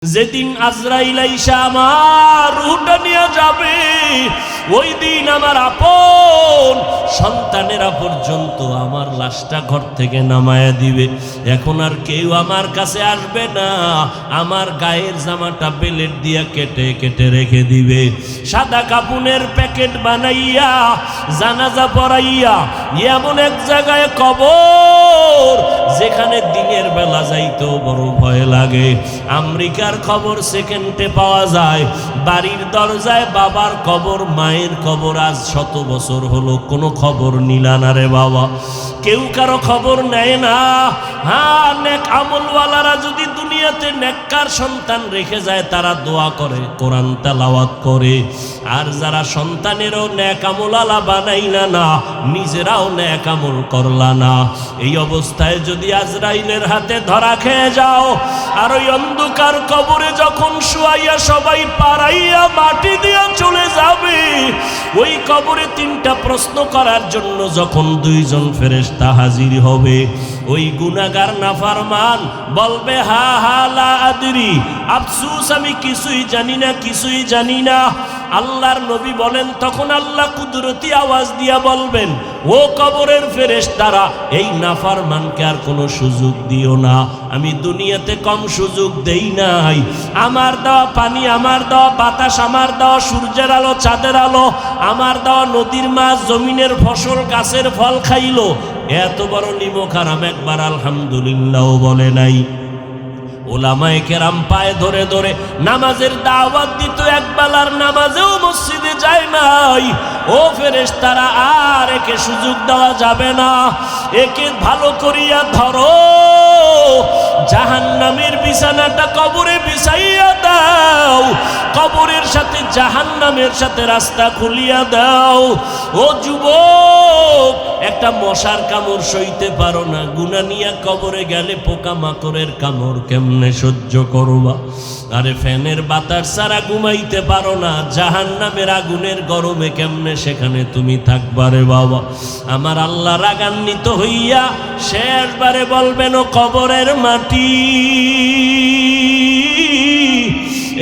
যেদিন আজরাইল আইসা আমার রূহটা নিয়ে যাবে, ওই দিন আমার আপন সন্তানেরা পর্যন্ত আমার লাশটা ঘর থেকে নামায়া দিবে। এখন আর কেউ আমার কাছে আসবে না, আমার গায়ের জামাটা বেলেট দিয়া কেটে কেটে রেখে দিবে। সাদা কাপুনের প্যাকেট বানাইয়া জানাজা পড়াইয়া এমন এক জায়গায় কবর যেখানে দিনের বেলা যাইতেও বড় ভয় লাগে। আমেরিকার খবর সেকেন্ডে পাওয়া যায়, বাড়ির দরজায় বাবার কবর, মায়ের কবর। আজ 100 বছর হলো কোনো খবর নিলা না রে বাবা, কেউ কারো খবর নেয় না। হ্যাঁ, নেক আমলওয়ালারা যদি দুনিয়াতে নেককার সন্তান রেখে যায় তারা দোয়া করে, কোরআন তেলাওয়াত করে। আর যারা সন্তানেরও নেক আমলওয়ালা বানাইলা না, নিজেরাও নেক আমল করলা না, এই অবস্থায় যদি আজরাইলের হাতে ধরা খেয়ে যাও আর ওই অন্ধকার কবরে যখন শুয়াইয়া সবাই পাড়াইয়া মাটি দিয়ে চলে যাবে, ওই কবরে 3টা প্রশ্ন করার জন্য যখন 2জন ফেরেশতা হাজির হবে, ওই গুনাহগার নাফরমান বলবে হা হা লা আদরি, আফসোস আমি কিছুই জানি না, কিছুই জানি না। আল্লাহর নবী বলেন, তখন আল্লাহ কুদরতি আওয়াজ দিয়া বলবেন, ও কবরের ফেরেশতারা, এই নাফরমানকে আর কোনো সুযোগ দিও না। আমি দুনিয়াতে কম সুযোগ দেই নাই। আমার দেওয়া পানি, আমার দেওয়া বাতাস, আমার দেওয়া সূর্যের আলো, চাঁদের আলো, আমার দেওয়া নদীর মাছ, জমিনের ফসল, গাছের ফল খাইলো, এত বড় নিমক হারাম একবার আলহামদুলিল্লাহ বলে নাই। ওলামায়ে কেরাম পায়ে ধরে ধরে নামাজের দাওয়াত দিত, একবেলার নামাজেও মসজিদে যায় নাই। ও ফেরেশতারা, আর একে সুযোগ দেওয়া যাবে না, একে ভালো করিয়া ধরো, জাহান্নামের বিছানাটা কবরে বিছাইয়া দাও, কবরের সাথে জাহান্নামের সাথে রাস্তা খুলিয়া দাও। ও যুবক, একটা মশার কামড় সইতে পারো না, গুনাহ নিয়া কবরে গেলে পোকা মাকড়ের কামড় কেমনে সহ্য করবা? আরে ফ্যানের বাতাস ছাড়া ঘুমাইতে পারো না, জাহান্নামের আগুনের গরমে কেমনে সেখানে তুমি থাকবা রে বাবা? আমার আল্লাহ রাগান্বিত হইয়া শেষবারে বলবেন, ও কবরের মাটি,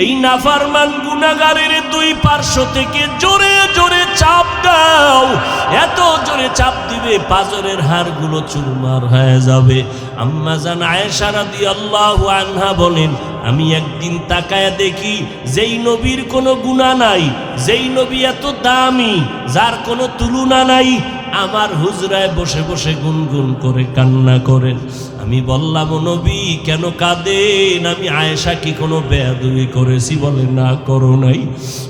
এই নাফরমান গুনাহগারের 2 পার্শ্ব থেকে জোরে জোরে চাপ দাও। এত জোরে চাপ দিবে পাজরের হাড়গুলো চুরমার হয়ে যাবে। আম্মা জান আয়েশা রাদিয়াল্লাহু আনহা বলেন, আমি একদিন তাকায়া দেখি যেই নবীর কোনো গুনাহ নাই, যেই নবী এত দামি, যার কোনো তুলনা নাই, আমার হুজরায় বসে বসে গুনগুন করে কান্না করেন। আমি বললাম, ও নবী কেন কাঁদেন? আমি আয়েশা কি কোনো বেয়াদবি করেছি? বলে না, করো নাই।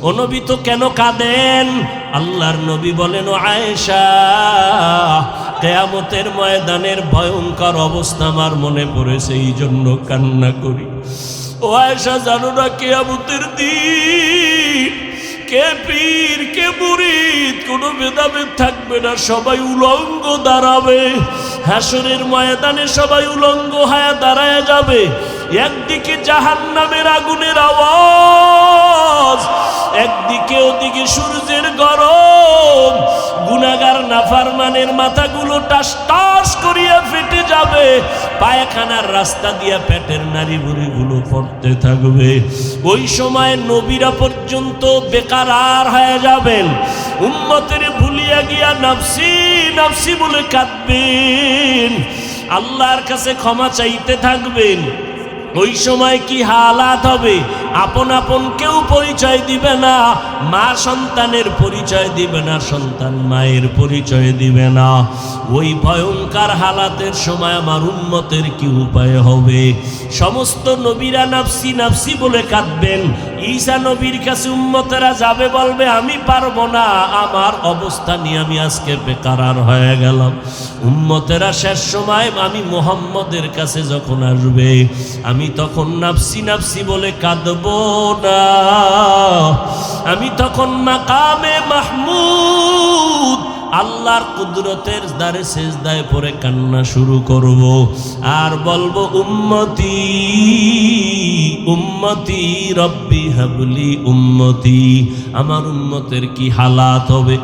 ও নবী তো কেন কাঁদেন? আল্লাহর নবী বলেন, ও আয়েশা, কিয়ামতের ময়দানের ভয়ঙ্কর অবস্থা আমার মনে পড়েছে, এই জন্য কান্না করি। ও আয়েশা, জানো না কিয়ামতের দিন কে পীর কে মুরিদ কোনো ভেদাভেদ থাকবে না, সবাই উলঙ্গ দাঁড়াবে। হাসরের ময়দানে সবাই উলঙ্গ হয়ে দাঁড়ায় যাবে। একদিকে জাহান্নামের আগুনের আওয়াজ, একদিকে ওদিকে সূর্যের গরম। গুনাহগার নাফরমানের মাথাগুলো টাস টাস করিয়া ফেটে যাবে, পায়খানার রাস্তা দিয়া পেটের নাড়ি ভুঁড়িগুলো পড়তে থাকবে। ওই সময় নবীরা পর্যন্ত বেকারার হয়ে যাবেন, উম্মতের ভুলিয়া গিয়া নাফসি নাফসি বলে কাঁদবেন, আল্লাহর কাছে ক্ষমা চাইতে থাকবেন। ওই সময় কি হালাত হবে? আপন আপন কেউ পরিচয় দিবে না, মা সন্তানের পরিচয় দিবে না, সন্তান মায়ের পরিচয় দিবে না। ওই ভয়ঙ্কর হালাতের সময় আমার উম্মতের কি উপায় হবে? সমস্ত নবীরা নাফসি নাফসি বলে কাঁদবেন। ঈসা নবীর কাছে উম্মতেরা যাবে, বলবে আমি পারবো না, আমার অবস্থা নিয়ে আমি আজকে বেকারার হয়ে গেলাম। উম্মতেরা শেষ সময় আমি মুহাম্মদের কাছে যখন আসবে, আমি তখন নাফসি নাফসি বলে কাঁদবো না, আমি তখন মাকামে মাহমুদ আল্লাহর কুদরতের দ্বারে সেজদায় পড়ে কান্না শুরু করব আর বলবো, উম্মতি উম্মতি রব্বি হাবলি উম্মতি। আমার উম্মতের কি হালাত হবে?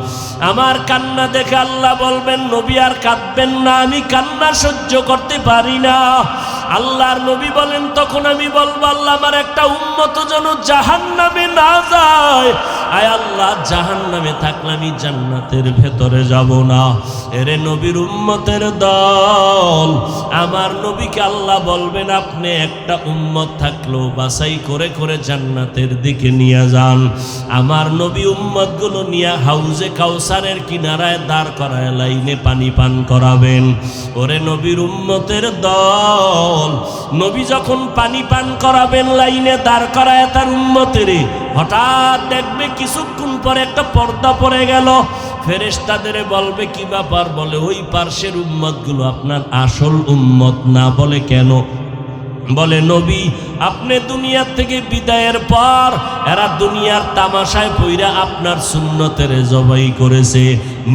আমার কান্না দেখে আল্লাহ বলবেন, নবী আর কাঁদবেন না, আমি কান্না সহ্য করতে পারি না। আল্লাহর নবী বলেন, তখন আমি বলবো আল্লাহ আমার একটা উম্মত যেন জাহান্নামে না যায়। আয় আল্লাহ, জাহান্নামে থাকলে আমি জান্নাতের ভেতরে যাব না। এরে নবীর উম্মতের দল, আমার নবীকে আল্লাহ বলবেন আপনি একটা উম্মত থাকলেও বাছাই করে করে জান্নাতের দিকে নিয়ে যান। আমার নবী উম্মতগুলো নিয়ে হাউজে কাউসারের কিনারায় দাঁড় করায় লাইনে পানি পান করাবেন। ওরে নবীর উম্মতের দল, নবী যখন পানি পান করাবেন লাইনে দাঁড় করায় তার উম্মতের, হঠাৎ দেখবে কিছুক্ষণ পরে একটা পর্দা পড়ে গেল। ফেরেশতাদের বলবে কি ব্যাপার? বলে ওই পার্শ্বের উম্মতগুলো আপনার আসল উম্মত না। বলে কেন? বলে নবী আপনি দুনিয়া থেকে বিদায়ের পর এরা দুনিয়ার তামাশায় পইরা আপনার সুন্নতের জবাই করেছে,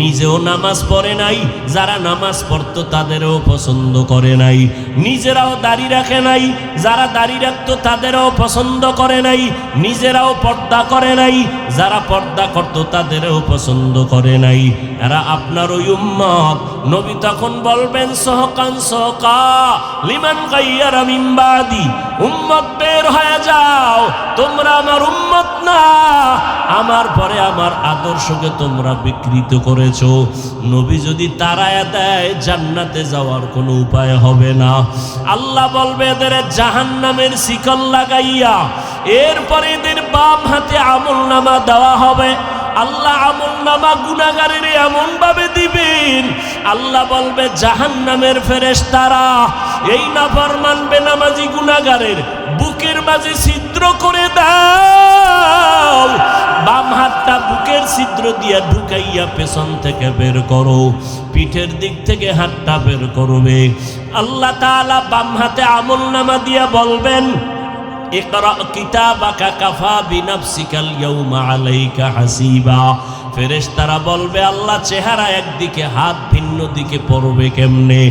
নিজেও নামাজ পড়ে নাই, যারা নামাজ পড়তো তাদেরও পছন্দ করে নাই, নিজেরাও দাড়ি রাখে নাই, যারা দাড়ি রাখতো তাদেরও পছন্দ করে নাই, নিজেরাও পর্দা করে নাই, যারা পর্দা করতো তাদেরও পছন্দ করে নাই, এরা আপনার ওই উম্মত। নবী তখন বলবেন সহকান সহকা লিমান গাইয়ারা মিন বাদি, উম্মত বের হয়ে যাও, তোমরা আমার উম্মত না, আমার পরে আমার আদর্শকে তোমরা বিকৃত করেছো। নবী যদি তাড়ায়া দেয় জান্নাতে যাওয়ার কোনো উপায় হবে না। আল্লাহ বলবে এদের জাহান্নামের শিকল লাগাইয়া এরপরে এদের বাম হাতে আমলনামা দেওয়া হবে। আল্লাহ আমলনামা গুনাহগারের এমন ভাবে দিবেন, আল্লাহ বলবে জাহান্নামের ফেরেশতারা এই নাফরমান বেনামাজি গুনাহগারের বুকের মাঝে ছিদ্র করে দাও, বাম হাতটা বুকের ছিদ্র দিয়া ঢুকাইয়া পেছন থেকে বের করো, পিঠের দিক থেকে হাতটা বের করবে। আল্লাহ তাআলা বাম হাতে আমলনামা দিয়া বলবেন ইকরা কিতাবাকা কাফা বিনাফসিকাল ইয়াউমা আলাইকা হাসিবা। ফেরেশতারা বলবে আল্লাহ চেহারা একদিকে, হাত ভিন্ন দিকে পড়বে কেমনে?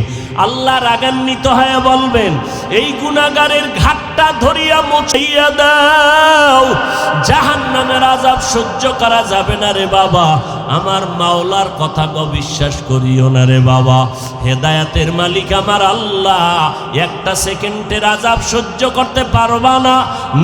আল্লাহ রাগান্বিত হয়ে বলবেন এই গুনাহগারের ঘাটটা ধরিয়া মুছাইয়া দাও, জাহান্নামের আযাব সহ্য করা যাবে না রে বাবা, আমার মাওলার কথা গো বিশ্বাস করিও না রে বাবা। হেদায়েতের মালিক আমার আল্লাহ, একটা সেকেন্ডের আযাব সহ্য করতে পারবা না।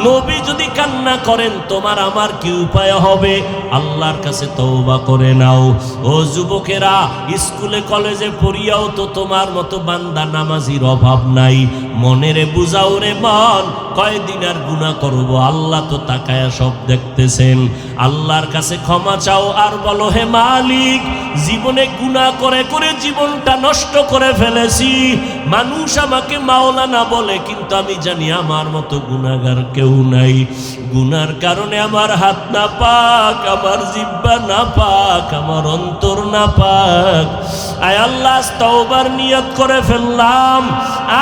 নবী যদি কান্না করেন তোমার আমার কি উপায় হবে? আল্লাহর কাছে তওবা করে নাও। ও যুবকেরা, স্কুলে কলেজে পড়িয়াও তো তোমার মতো বান্দা নামাজির অভাব নাই। মনেরে বুঝাও রে মন, কয়দিন আর গুনাহ করব? আল্লাহ তো তাকায়া সব দেখতেছেন। আল্লাহর কাছে ক্ষমা চাও আর বলো হে মালিক, জীবনে গুনাহ করে করে জীবনটা নষ্ট করে ফেলেছি, মানুষ আমাকে মাওলানা বলে কিন্তু আমি জানি আমার মতো গুনাহগার কেউ নাই। গুনার কারণে আমার হাত না পাক, আমার জিহ্বা না পাক, আমার অন্তর না পাক। আয় আল্লাহ তওবার নিয়ত করে ফেললাম,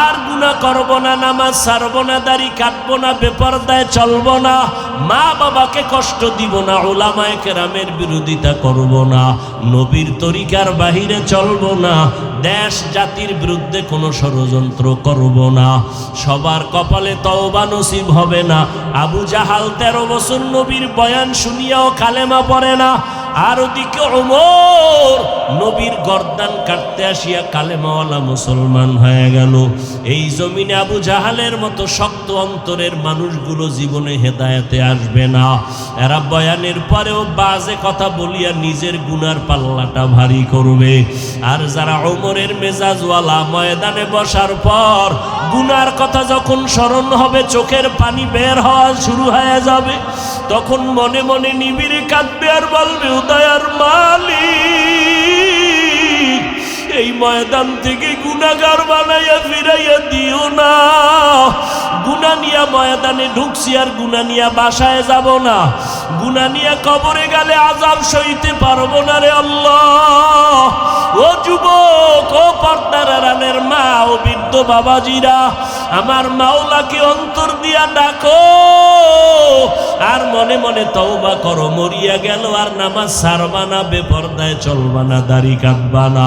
আর গুনাহ করব না, নামাজ ছাড়ব না, দাড়ি কাটবো না, বেপরদায় চলবো না, মা বাবাকে কষ্ট দিব না, উলামায়ে কেরামের বিরোধিতা করব না, নবীর তরিকার বাহিরে চলবো না, দেশ জাতির বিরুদ্ধে কোনো ষড়যন্ত্র করব না। সবার কপালে তওবা নসিব হবে না। আবু জাহাল 13 বছর নবীর বয়ান শুনিয়াও কালেমা পড়ে না, আর ওদিকে ওমর নবীর গর্দান কাটতে আসিয়া কালেমাওয়ালা মুসলমান হয়ে গেল। এই জমিনে আবু জাহালের মতো শক্ত অন্তরের মানুষগুলো জীবনে হেদায়েতে আসবে না। এরা বয়ানের পরেও বাজে কথা বলিয়া নিজের গুনার পাল্লাটা ভারী করবে। আর যারা ওমরের মেজাজওয়ালা, ময়দানে বসার পর গুনার কথা যখন স্মরণ হবে চোখের পানি বের হওয়া শুরু হয়ে যাবে, তখন মনে মনে নিবিড়ে কাঁদবে আর বলবে উদয়ার মালিক, এই ময়দান থেকে গুনাহগার বানাইয়া ফিরাইয়া দিও না। গুনাহ নিয়া ময়দানে ঢুকছি আর গুনাহ নিয়া বাসায় যাব না, গুনাহ নিয়া কবরে গেলে আযাব সইতে পারবো না রে আল্লাহ। ও যুবক, ও পর্দার আড়ালের মা, ও বৃদ্ধ বাবাজিরা, আমার মাওলাকে অন্তর দিয়া ডাকো আর মনে মনে তওবা করো। মরিয়া গেল আর নামাজ ছাড়বা না, বেপরদায় চলবা না, দাড়ি কাটবা না,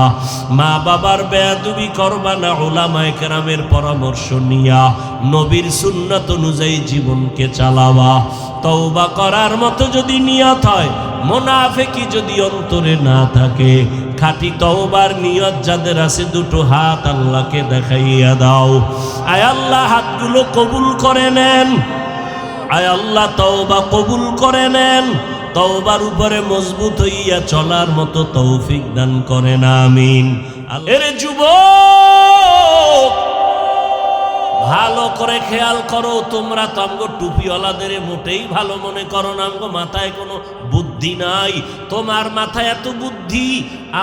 মা বাবার বেয়াদবি করবা না, উলামায়ে কেরামের পরামর্শ নিয়া নবীর সুন্নাত অনুযায়ী জীবনকে চালাবা। তওবা করার মতো যদি নিয়ত হয়, মুনাফিকি যদি অন্তরে না থাকে, খাঁটি তওবার নিয়ত যাদের আছে দুটো হাত আল্লাহকে দেখাইয়া দাও। আয় আল্লাহ হাতগুলো কবুল করে নেন, আয় আল্লাহ তওবা কবুল করে নেন, তওবার উপরে মজবুত হইয়া চলার মতো তৌফিক দান করেন, আমিন। এরে যুবক, ভালো করে খেয়াল করো, তোমরা তো আমগো টুপিওয়ালাদের মোটেই ভালো মনে করো না, আমগো মাথায় কোনো বুদ্ধি নাই। তোমার মাথায় এত বুদ্ধি,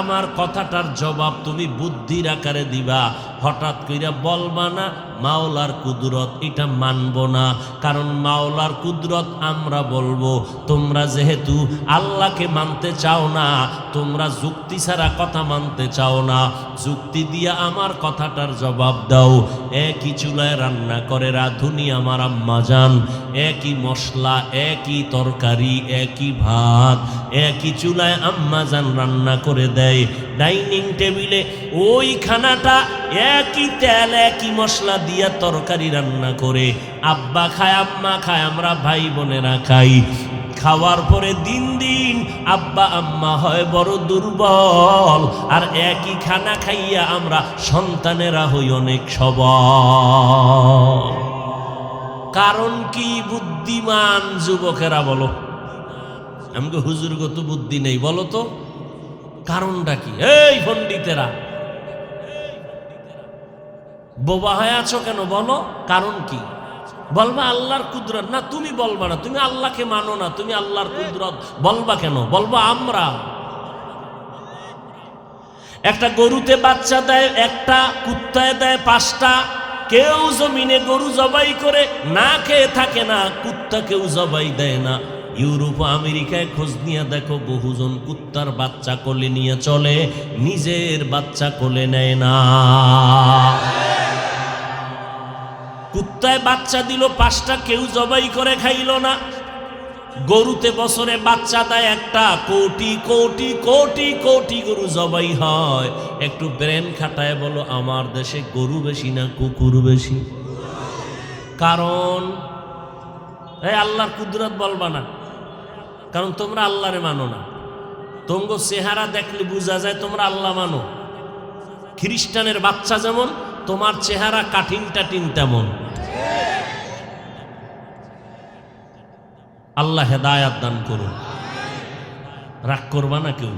আমার কথাটার জবাব তুমি বুদ্ধির আকারে দিবা, হঠাৎ কইরা বলবা না মাওলার কুদরত, এটা মানব না। কারণ মাওলার কুদরত আমরা বলবো, তোমরা যেহেতু আল্লাহকে মানতে চাও না, তোমরা যুক্তি ছাড়া কথা মানতে চাও না, যুক্তি দিয়া আমার কথাটার জবাব দাও। একই চুলায় রান্না করে রাঁধুনি আমার আম্মা জান, একই মশলা, একই তরকারি, একই ভাত, একই চুলায় আম্মা জান রান্না করে দেয়। ডাইনিং টেবিলে ওই খানাটা একই তেল, একই মশলা দিয়া তরকারি রান্না করে আব্বা খায়, আম্মা খায়, আমরা ভাই বোনেরা খাই। খাওয়ার পরে দিন দিন আব্বা আম্মা হয় বড় দুর্বল, আর একই খানা খাইয়া আমরা সন্তানেরা হই অনেক সবল। কারণ কি? বুদ্ধিমান যুবকেরা বলো, আমাকে হুজুরগত বুদ্ধি নেই, বলো তো কারণটা কি? এই পণ্ডিতেরা বোবা হয়ে আছো কেন? বলো কারণ কি? বলবা আল্লাহর কুদরত। না, তুমি বলবা না, তুমি আল্লাহকে মানো না, তুমি আল্লাহর কুদরত বলবা কেন? বলবা আমরা। একটা গরুতে বাচ্চা দেয় একটা, কুত্তায় দেয় 5টা। কেউ জমিনে গরু জবাই করে না খেয়ে থাকে না, কুত্তা কেউ জবাই দেয় না। ইউরোপ আমেরিকায় খোঁজ নিয়ে দেখো, বহুজন কুত্তার বাচ্চা কোলে নিয়ে চলে, নিজের বাচ্চা কোলে নেয় না। কুত্তায় বাচ্চা দিল 5টা, কেউ জবাই করে খাইল না। গরুতে বছরে বাচ্চা দেয় একটা, কোটি কোটি কোটি কোটি গরু জবাই হয়। একটু ব্রেন খাটায় বলো, আমার দেশে গরু বেশি না কুকুর বেশি? কারণ এই আল্লাহর কুদরত বলবা না, কারণ তোমরা আল্লাহরে মানো না। তোমগো চেহারা দেখলে বোঝা যায় তোমরা আল্লাহ মানো। খ্রিস্টানের বাচ্চা যেমন, তোমার চেহারা কাঠিন টাঠিন তেমন। আল্লাহ হেদায়াত দান করুন। রাগ করবা না কেউ,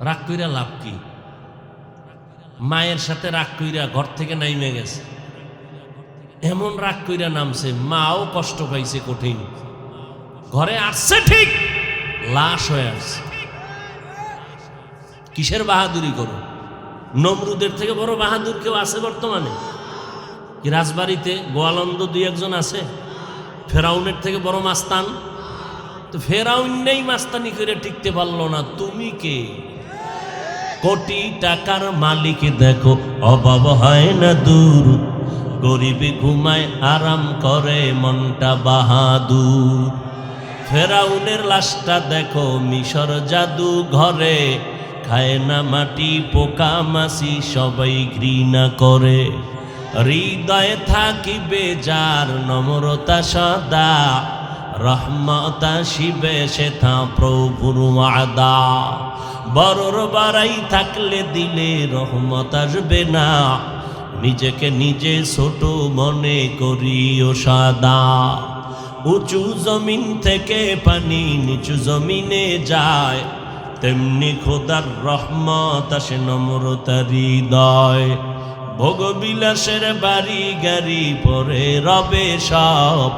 রাগ কইরা লাভ কি? মায়ের সাথে রাগ কইরা ঘর থেকে নাইমে গেছে, এমন রাগ কইরা নামছে, মাও কষ্ট পাইছে কঠিন। ঘরে আসছে ঠিক, লাশ হয়ে আসছে। কিসের বাহাদুরি করো? নমরুদের থেকে বড় বাহাদুর কেউ আছে বর্তমানে? কি রাজবাড়িতে গোয়ালন্দ 2-1 আছে? ফেরাউনের থেকে বড় মাস্তান? তো ফেরাউন নেই, মাস্তানি করে টিকতে পারলো না, তুমি কে? কোটি টাকার মালিক দেখো, অভাব হয় না দূর, গরিবে ঘুমায় আরাম করে মনটা বাহাদুর। ফেরাউনের লাশটা দেখো মিশর জাদু ঘরে, খায় না মাটি পোকা মাছি সবাই ঘৃণা করে। হৃদয়ে থাকিবে যার নম্রতা সদা, রহমত আসিবে সেথা প্রভুর ওয়াদা। বড়র বাড়াই থাকলে দিলে রহমত আসবে না, নিজেকে নিজে ছোট মনে করিও সাদা। উঁচু জমিন থেকে পানি নিচু জমিনে যায়, তেমনি খোদার রহমত আসে নম্রতার হৃদয়। ভোগবিলাসের বাড়ি গাড়ি পরে রবে সব,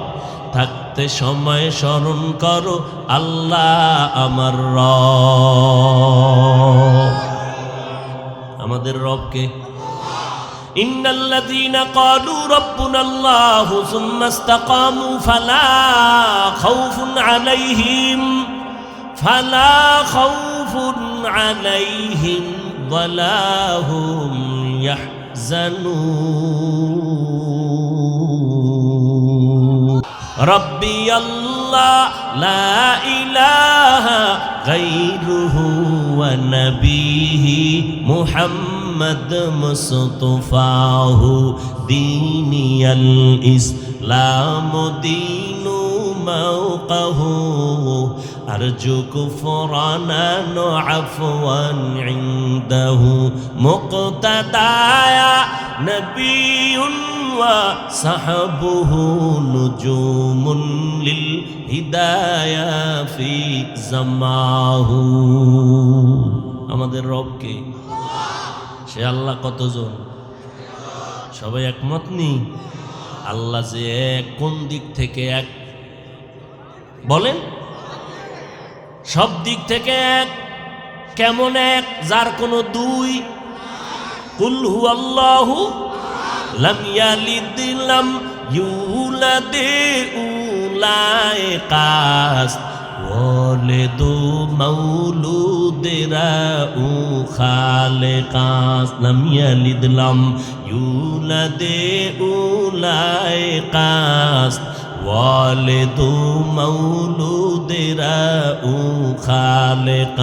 থাকতে সময় স্মরণ করো আল্লাহ আমার রব। আমাদের রবকে ইন্নাল্লাযীনা ক্বালু রাব্বুনাল্লাহু সুম্মা ইসতাকামু ফালা খাউফুন আলাইহিম ওয়ালা হুম ইয়াহজানুন। রব্বি আল্লাহ লা ইলাহা গায়রুহু ওয়া নবিহি মুহাম্মদ মুস্তাফাহু দীনিয়াল ইসলাম দীনু মাওকাহু أرجو كفرانا عفوا عنده مقتدايا نبي وصحبه نجوم للهدايا في زماه আমাদের রব কে? সে আল্লাহ কতজন? সবাই একমত নি? আল্লাহ যে এক, কোন দিক থেকে এক বলেন? সব দিক থেকে এক। কেমন এক? যার কোনো দুই। কুল হুয়াল্লাহু লাম ইয়ালিদ লাম ইউলাদ উলাই কাস ওয়ালিদু মাউলুদেরা উ খালেকাস লাম ইয়ালিদ লাম ইউলাদ উলাই কাস ওয়ালিদু মাউলুদেরা উ খালেকাস।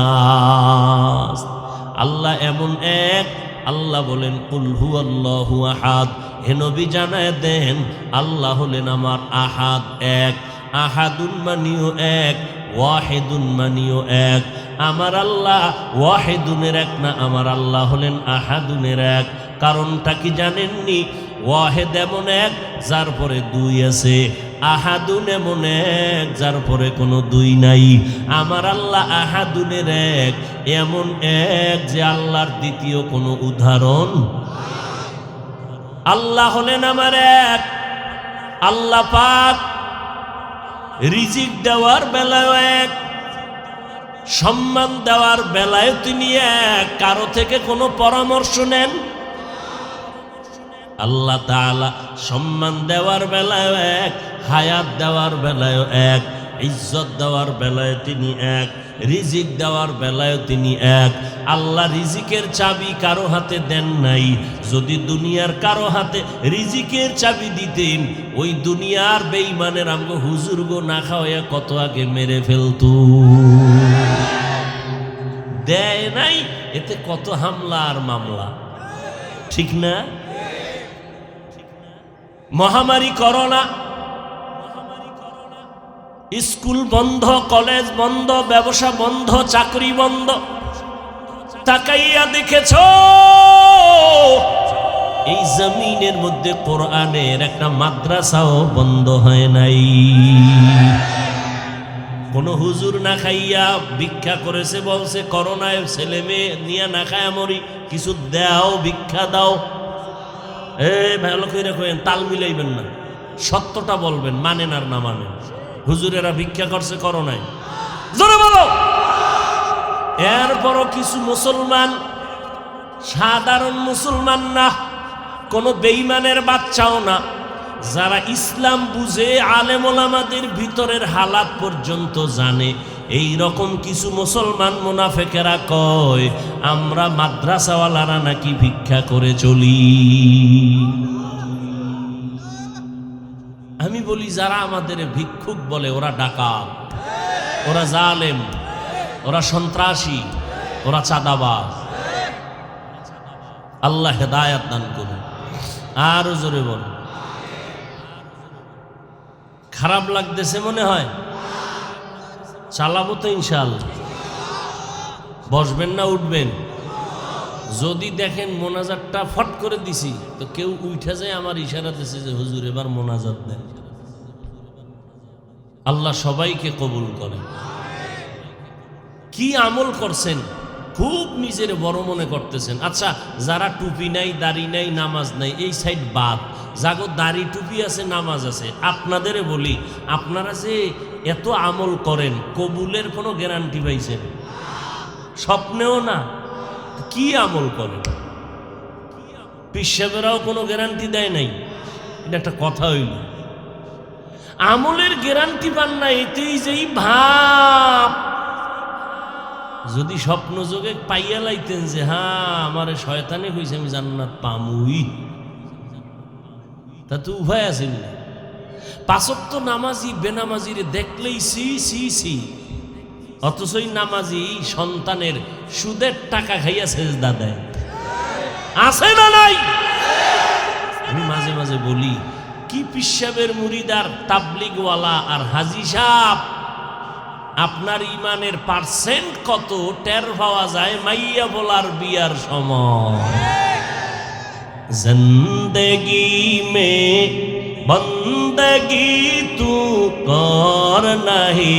আল্লাহ এমন এক। আল্লাহ বলেন কুল হুয়াল্লাহু আহাদ, হে নবী জানায় দেন আল্লাহ হলেন আমার আহাদ, এক। আহাদুন মানিও এক, ওয়াহিদুন মানিও এক। আমার আল্লাহ ওয়াহিদুনের এক না, আমার আল্লাহ হলেন আহাদুনের এক। কারণটা কি জানেননি? ওয়াহেদ এমন এক যার পরে দুই আছে, আহাদুন এমন এক যার পরে কোনো দুই নাই। আমার আল্লাহ আহাদুনের এক, এমন এক যে আল্লাহর দ্বিতীয় কোনো উদাহরণ। আল্লাহ হলেন আমার এক। আল্লাহ পাক রিজিক দেওয়ার বেলায় এক, সম্মান দেওয়ার বেলায় তিনি এক। কারো থেকে কোনো পরামর্শ নেন? আল্লাহ তাআলা সম্মান দেওয়ার বেলায় এক, হায়াত দেওয়ার বেলায় এক, ইজ্জত দেওয়ার বেলায় তিনি এক, রিজিক দেওয়ার বেলায় তিনি এক। আল্লাহ রিজিকের চাবি কারো হাতে দেন নাই। যদি দুনিয়ার কারো হাতে রিজিকের চাবি দিতেন, ওই দুনিয়ার বেঈমানের আমগো হুজুরগো না খাওয়া কত আগে মেরে ফেলতো। দেয় নাই, এতে কত হামলা আর মামলা, ঠিক না? মহামারী করোনা, স্কুল বন্ধ, কলেজ বন্ধ, ব্যবসা বন্ধ, চাকরি বন্ধ। তাকাইয়া দেখেছ এই জমিনের মধ্যে কোরআনের একটা মাদ্রাসাও বন্ধ হয় নাই। কোন হুজুর না খাইয়া ভিক্ষা করেছে, বলছে করোনায় ছেলে মেয়ে নিয়ে না খায় মরি, কিছু দাও, ভিক্ষা দাও। ভালো করে রাখবেন, তাল মিলাইবেন না, সত্যটা বলবেন, মানেন আর না মানেন। হুজুরেরা ভিক্ষা করছে করোনায়, জোরে বলো। এরপরও কিছু মুসলমান, সাধারণ মুসলমান না, কোনো বেঈমানের বাচ্চাও না, যারা ইসলাম বুঝে, আলেম ওলামাদের ভিতরের হালাত পর্যন্ত জানে, এই রকম কিছু মুসলমান মুনাফেকেরা কয় আমরা মাদ্রাসাওয়ালারা নাকি ভিক্ষা করে চলি। আমি বলি যারা আমাদের ভিক্ষুক বলে ওরা ডাকাত, ওরা জালেম, ওরা সন্ত্রাসী, ওরা চাঁদাবাজ। আল্লাহ হেদায়াত দান করুন। আরো জোরে বল। খারাপ লাগতেছে মনে হয়? চালাবো তো ইনশাআল্লাহ। বসবেন না উঠবেন? যদি দেখেন মোনাজাতটা ফট করে দিছি তো কেউ উঠে যায়, আমার ইশারা দিছে যে হুজুর এবার মোনাজাত দেন। আল্লাহ সবাইকে কবুল করেন। কি আমল করছেন, খুব নিজের বড় মনে করতেছেন। আচ্ছা, যারা টুপি নাই, দাড়ি নাই, নামাজ নাই, এই সাইড বাদ, যাগো দাড়ি টুপি আছে, নামাজ আছে, আপনাদের বলি, আপনারা যে এত আমল করেন, কবুলের কোনো গ্যারান্টি পাইছেন? স্বপ্নেও না। কি আমল করেন? পিসাবেরাও কোনো গ্যারান্টি দেয় নাই। এটা একটা কথা হইল। আমলের গ্যারান্টি পান না, এতেই যেই ভাব। যদি স্বপ্ন যোগে পাইয়া লাইতেন যে হ্যাঁ আমারে শয়তানে কইছে আমি জান্নাত পামুই, তা তো উভয় আছে। পাঁচ ওয়াক্ত নামাজি বেনামাজিরে দেখলেই সি সি সি, অথচ নামাজি সন্তানের সুদের টাকা খাইয়া সেজদা দেয়। আছে না নাই? আমি মাঝে মাঝে বলি কি পিসাবের মুরিদার, তাবলিগওয়ালা আর হাজি সাহেব আপনার ইমানের পার্সেন্ট কত টের পাওয়া যায় মাইয়া বলার বিয়ার সময়। জিন্দেগি মে বন্দগি তু কর নাহি,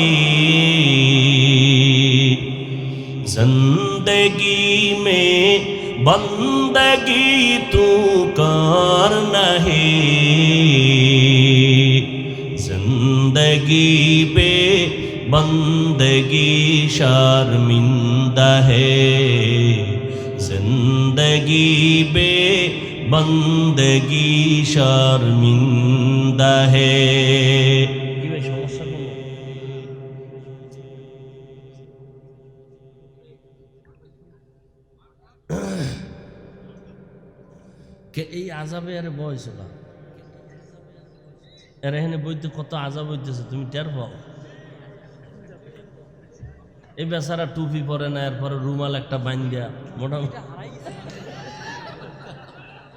জিন্দেগি মে বন্দগি তু কর নাহি, जिंदगी पे बंदगी शर्मिंदा है, जिंदगी पे बंदगी शर्मिंदा है। কে এই আযাবে আরে বয়স না এর এখানে বইতে কত আযাব হইতেছে তুমি টের পাও। এই বেচারা টুপি পরে না, এরপরে রুমাল একটা বান্ধা মোটামুটি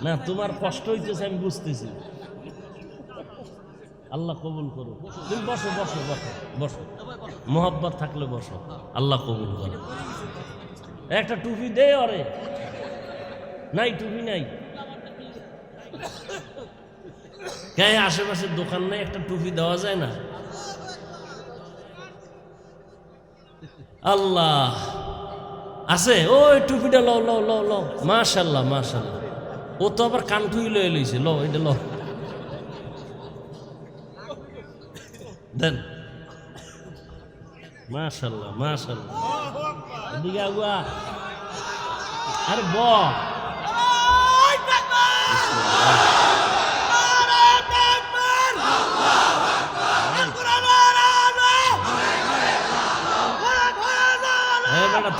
না, তোমার কষ্ট হইতেছে আমি বুঝতেছি। আল্লাহ কবুল করো। তুমি বসো বসো বসো বসো, মোহাব্বত থাকলে বসো, আল্লাহ কবুল করো। একটা টুপি দে ওরে, নাই টুপি নাই কে? আশেপাশের দোকান নাই, একটা টুপি দেওয়া যায় না? আল্লাহ আছে, ওই টুপিটা লো লো লো লো, মাশাল্লাহ মাশাল্লাহ। ও তো আবার কানঠুই লয়ে লইছে, লো এটা লো দেন, মাশাল্লাহ মাশাল্লাহ। এদিকে আগুয়া, আরে ব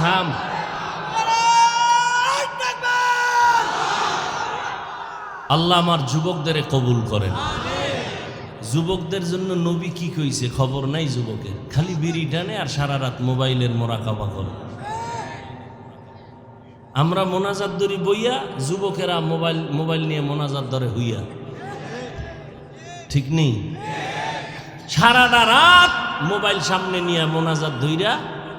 থাম। আল্লাহ আমার যুবকদের কবুল করেন। যুবকদের জন্য নবী কি কইছে খবর নাই যুবকের, খালি বিড়ি টানে আর সারা রাত মোবাইলের মোরাকাবা করে। আমরা মোনাজাত ধরি বইয়া, যুবকেরা মোবাইল নিয়ে মোনাজাত ধরে হইয়া, ঠিক নেই? সারাটা রাত মোবাইল সামনে নিয়ে মোনাজাত ধইরা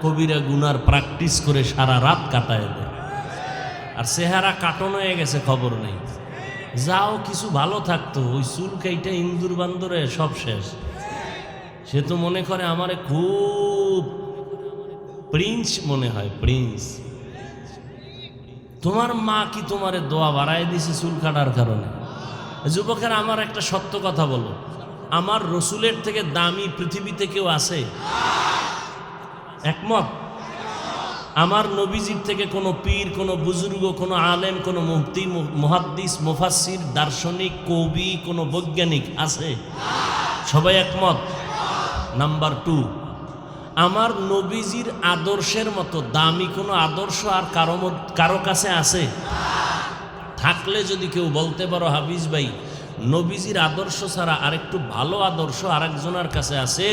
কবিরা গুনার প্র্যাকটিস করে সারা রাত কাটায় দেয়, আর চেহারা কাটন হয়ে গেছে খবর নেই। যাও কিছু ভালো থাকতো, ওই চুল কাইটা ইন্দুর বান্দরে সব শেষ। সে তো মনে করে আমারে খুব প্রিন্স মনে হয়, প্রিন্স। তোমার মা কি তোমারে দোয়া বাড়ায় দিছে চুল কাটার কারণে? যুবকের আমার একটা সত্য কথা বলো, আমার রসুলের থেকে দামি পৃথিবীতে কেউ আছে? একমত? আমার নবীজির থেকে কোনো পীর, কোনো বুজুর্গ, কোনো আলেম, কোনো মুফতি, মুহাদ্দিস, মুফাসসির, দার্শনিক, কবি, কোনো বৈজ্ঞানিক আছে? সবাই একমত? নাম্বার 2, আমার নবীজির আদর্শের মতো দামি কোনো আদর্শ আর কারো কাছে আছে? থাকলে যদি কেউ বলতে পারো হাফিজ ভাই নবীজির আদর্শ ছাড়া আরেকটু ভালো আদর্শ আরেকজনের কাছে আছে,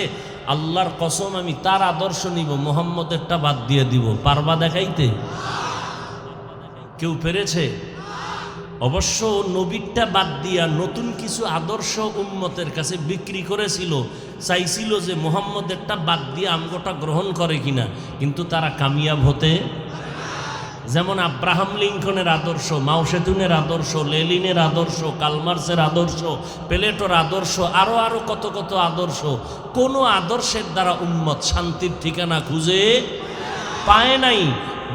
আল্লাহর কসম আমি তার আদর্শ নিব, মুহাম্মদেরটা বাদ দিয়ে দিব। পারবা দেখাইতে? কেউ পেরেছে? অবশ্য নবীরটা বাদ দিয়া নতুন কিছু আদর্শ উম্মতের কাছে বিক্রি করেছিল, চাইছিল যে মুহাম্মদেরটা বাদ দিয়ে আমগোটা গ্রহণ করে কিনা, কিন্তু তারা কামিয়াব হতে। যেমন আব্রাহাম লিঙ্কনের আদর্শ, মাও সেতুনের আদর্শ, লেনিনের আদর্শ, কালমার্সের আদর্শ, প্লেটোর আদর্শ, আরো আরো কত কত আদর্শ, কোন আদর্শের দ্বারা উম্মত শান্তির ঠিকানা খুঁজে পায় নাই।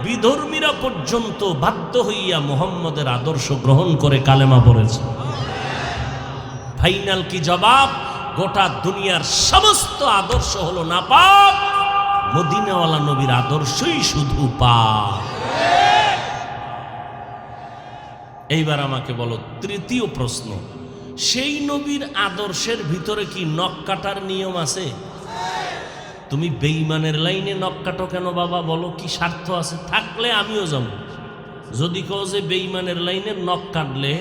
বিধর্মীরা পর্যন্ত বাধ্য হইয়া মুহাম্মদের আদর্শ গ্রহণ করে কালেমা পড়েছে। ফাইনাল কি জবাব? গোটা দুনিয়ার সমস্ত আদর্শ হলো নাপাক, মদিনাওয়ালা নবীর আদর্শই শুধু পাক। এইবার আমাকে বলো, তৃতীয় প্রশ্ন, সেই নবীর আদর্শের ভিতরে কি নখ কাটার নিয়ম আছে? তুমি বেঈমানের লাইনে নখ কাটো কেন বাবা? বলো কি স্বার্থ আছে? থাকলে আমিও যাব। যদি কও যে বেঈমানের লাইনে নখ কাটলে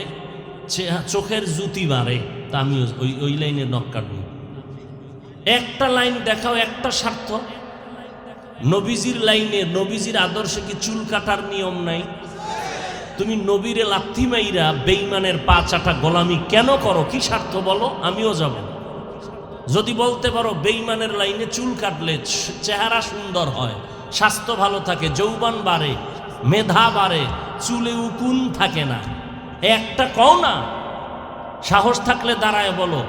চোখের জুতি বাড়ে, তা আমিও ওই লাইনে নখ কাটব। একটা লাইন দেখাও, একটা স্বার্থ। নবীজির লাইনে, নবীজির আদর্শে কি চুল কাটার নিয়ম নাই? তুমি নবীরে লাথি মাইরা বেঈমানের পা চাটা গোলামি কেন করো? কি স্বার্থ বলো? আমিও যাব। যদি বলতে পারো বেঈমানের লাইনে চুল কাটলে চেহারা সুন্দর হয়, স্বাস্থ্য ভালো থাকে, যৌবন বাড়ে, মেধা বাড়ে, চুলে উকুন থাকে না, একটা কও না। সাহস থাকলে দাঁড়ায় বলো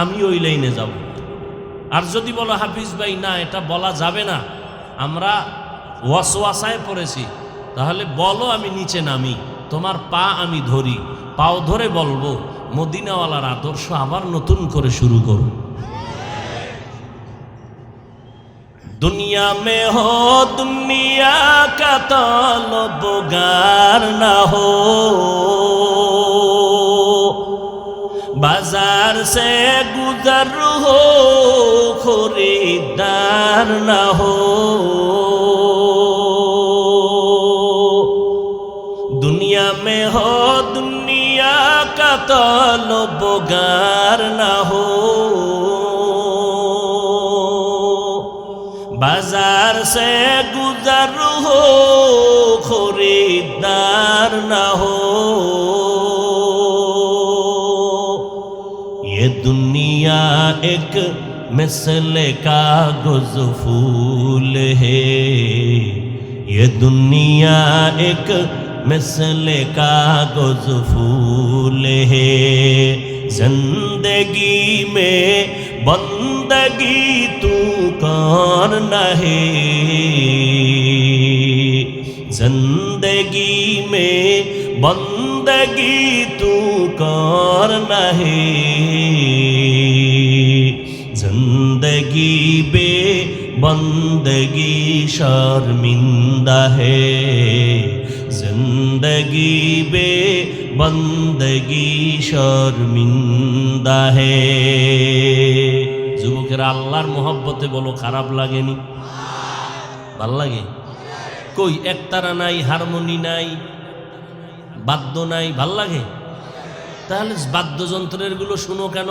আমি ওই লাইনে যাব। আর যদি বলো হাফিজ ভাই না এটা বলা যাবে না, আমরা ওয়াসওয়াসায় পড়েছি, তাহলে বলো আমি নিচে নামি, তোমার পা আমি ধরি, পাও ধরে বলবো মদিনাওয়ালার আদর্শ আবার নতুন করে শুরু করো। दुनिया में हो दुनिया का तलबगार ना हो, बाजार से गुजर हो खरीदार ना हो। दुनिया में हो दुनिया का तलबगार ना हो, बाजार से गुजर हो खरीदार ना हो। ये दुनिया एक मिसले कागज फूल है, ये दुनिया एक मिसले कागज फूल है। जिंदगी में बंदगी तू करना है, जिंदगी में बंदगी तू करना है। जिंदगी बे बंदगी शर्मिंदा है, जिंदगी बे बंदगी शर्मिंदा है। যুবকেরা আল্লাহর মোহব্বতে বলো খারাপ লাগেনি? ভাল লাগে? কই একতারা নাই, হারমোনি নাই, বাদ্য নাই, ভাল লাগে? তাহলে বাদ্যযন্ত্রের গুলো শুনো কেন?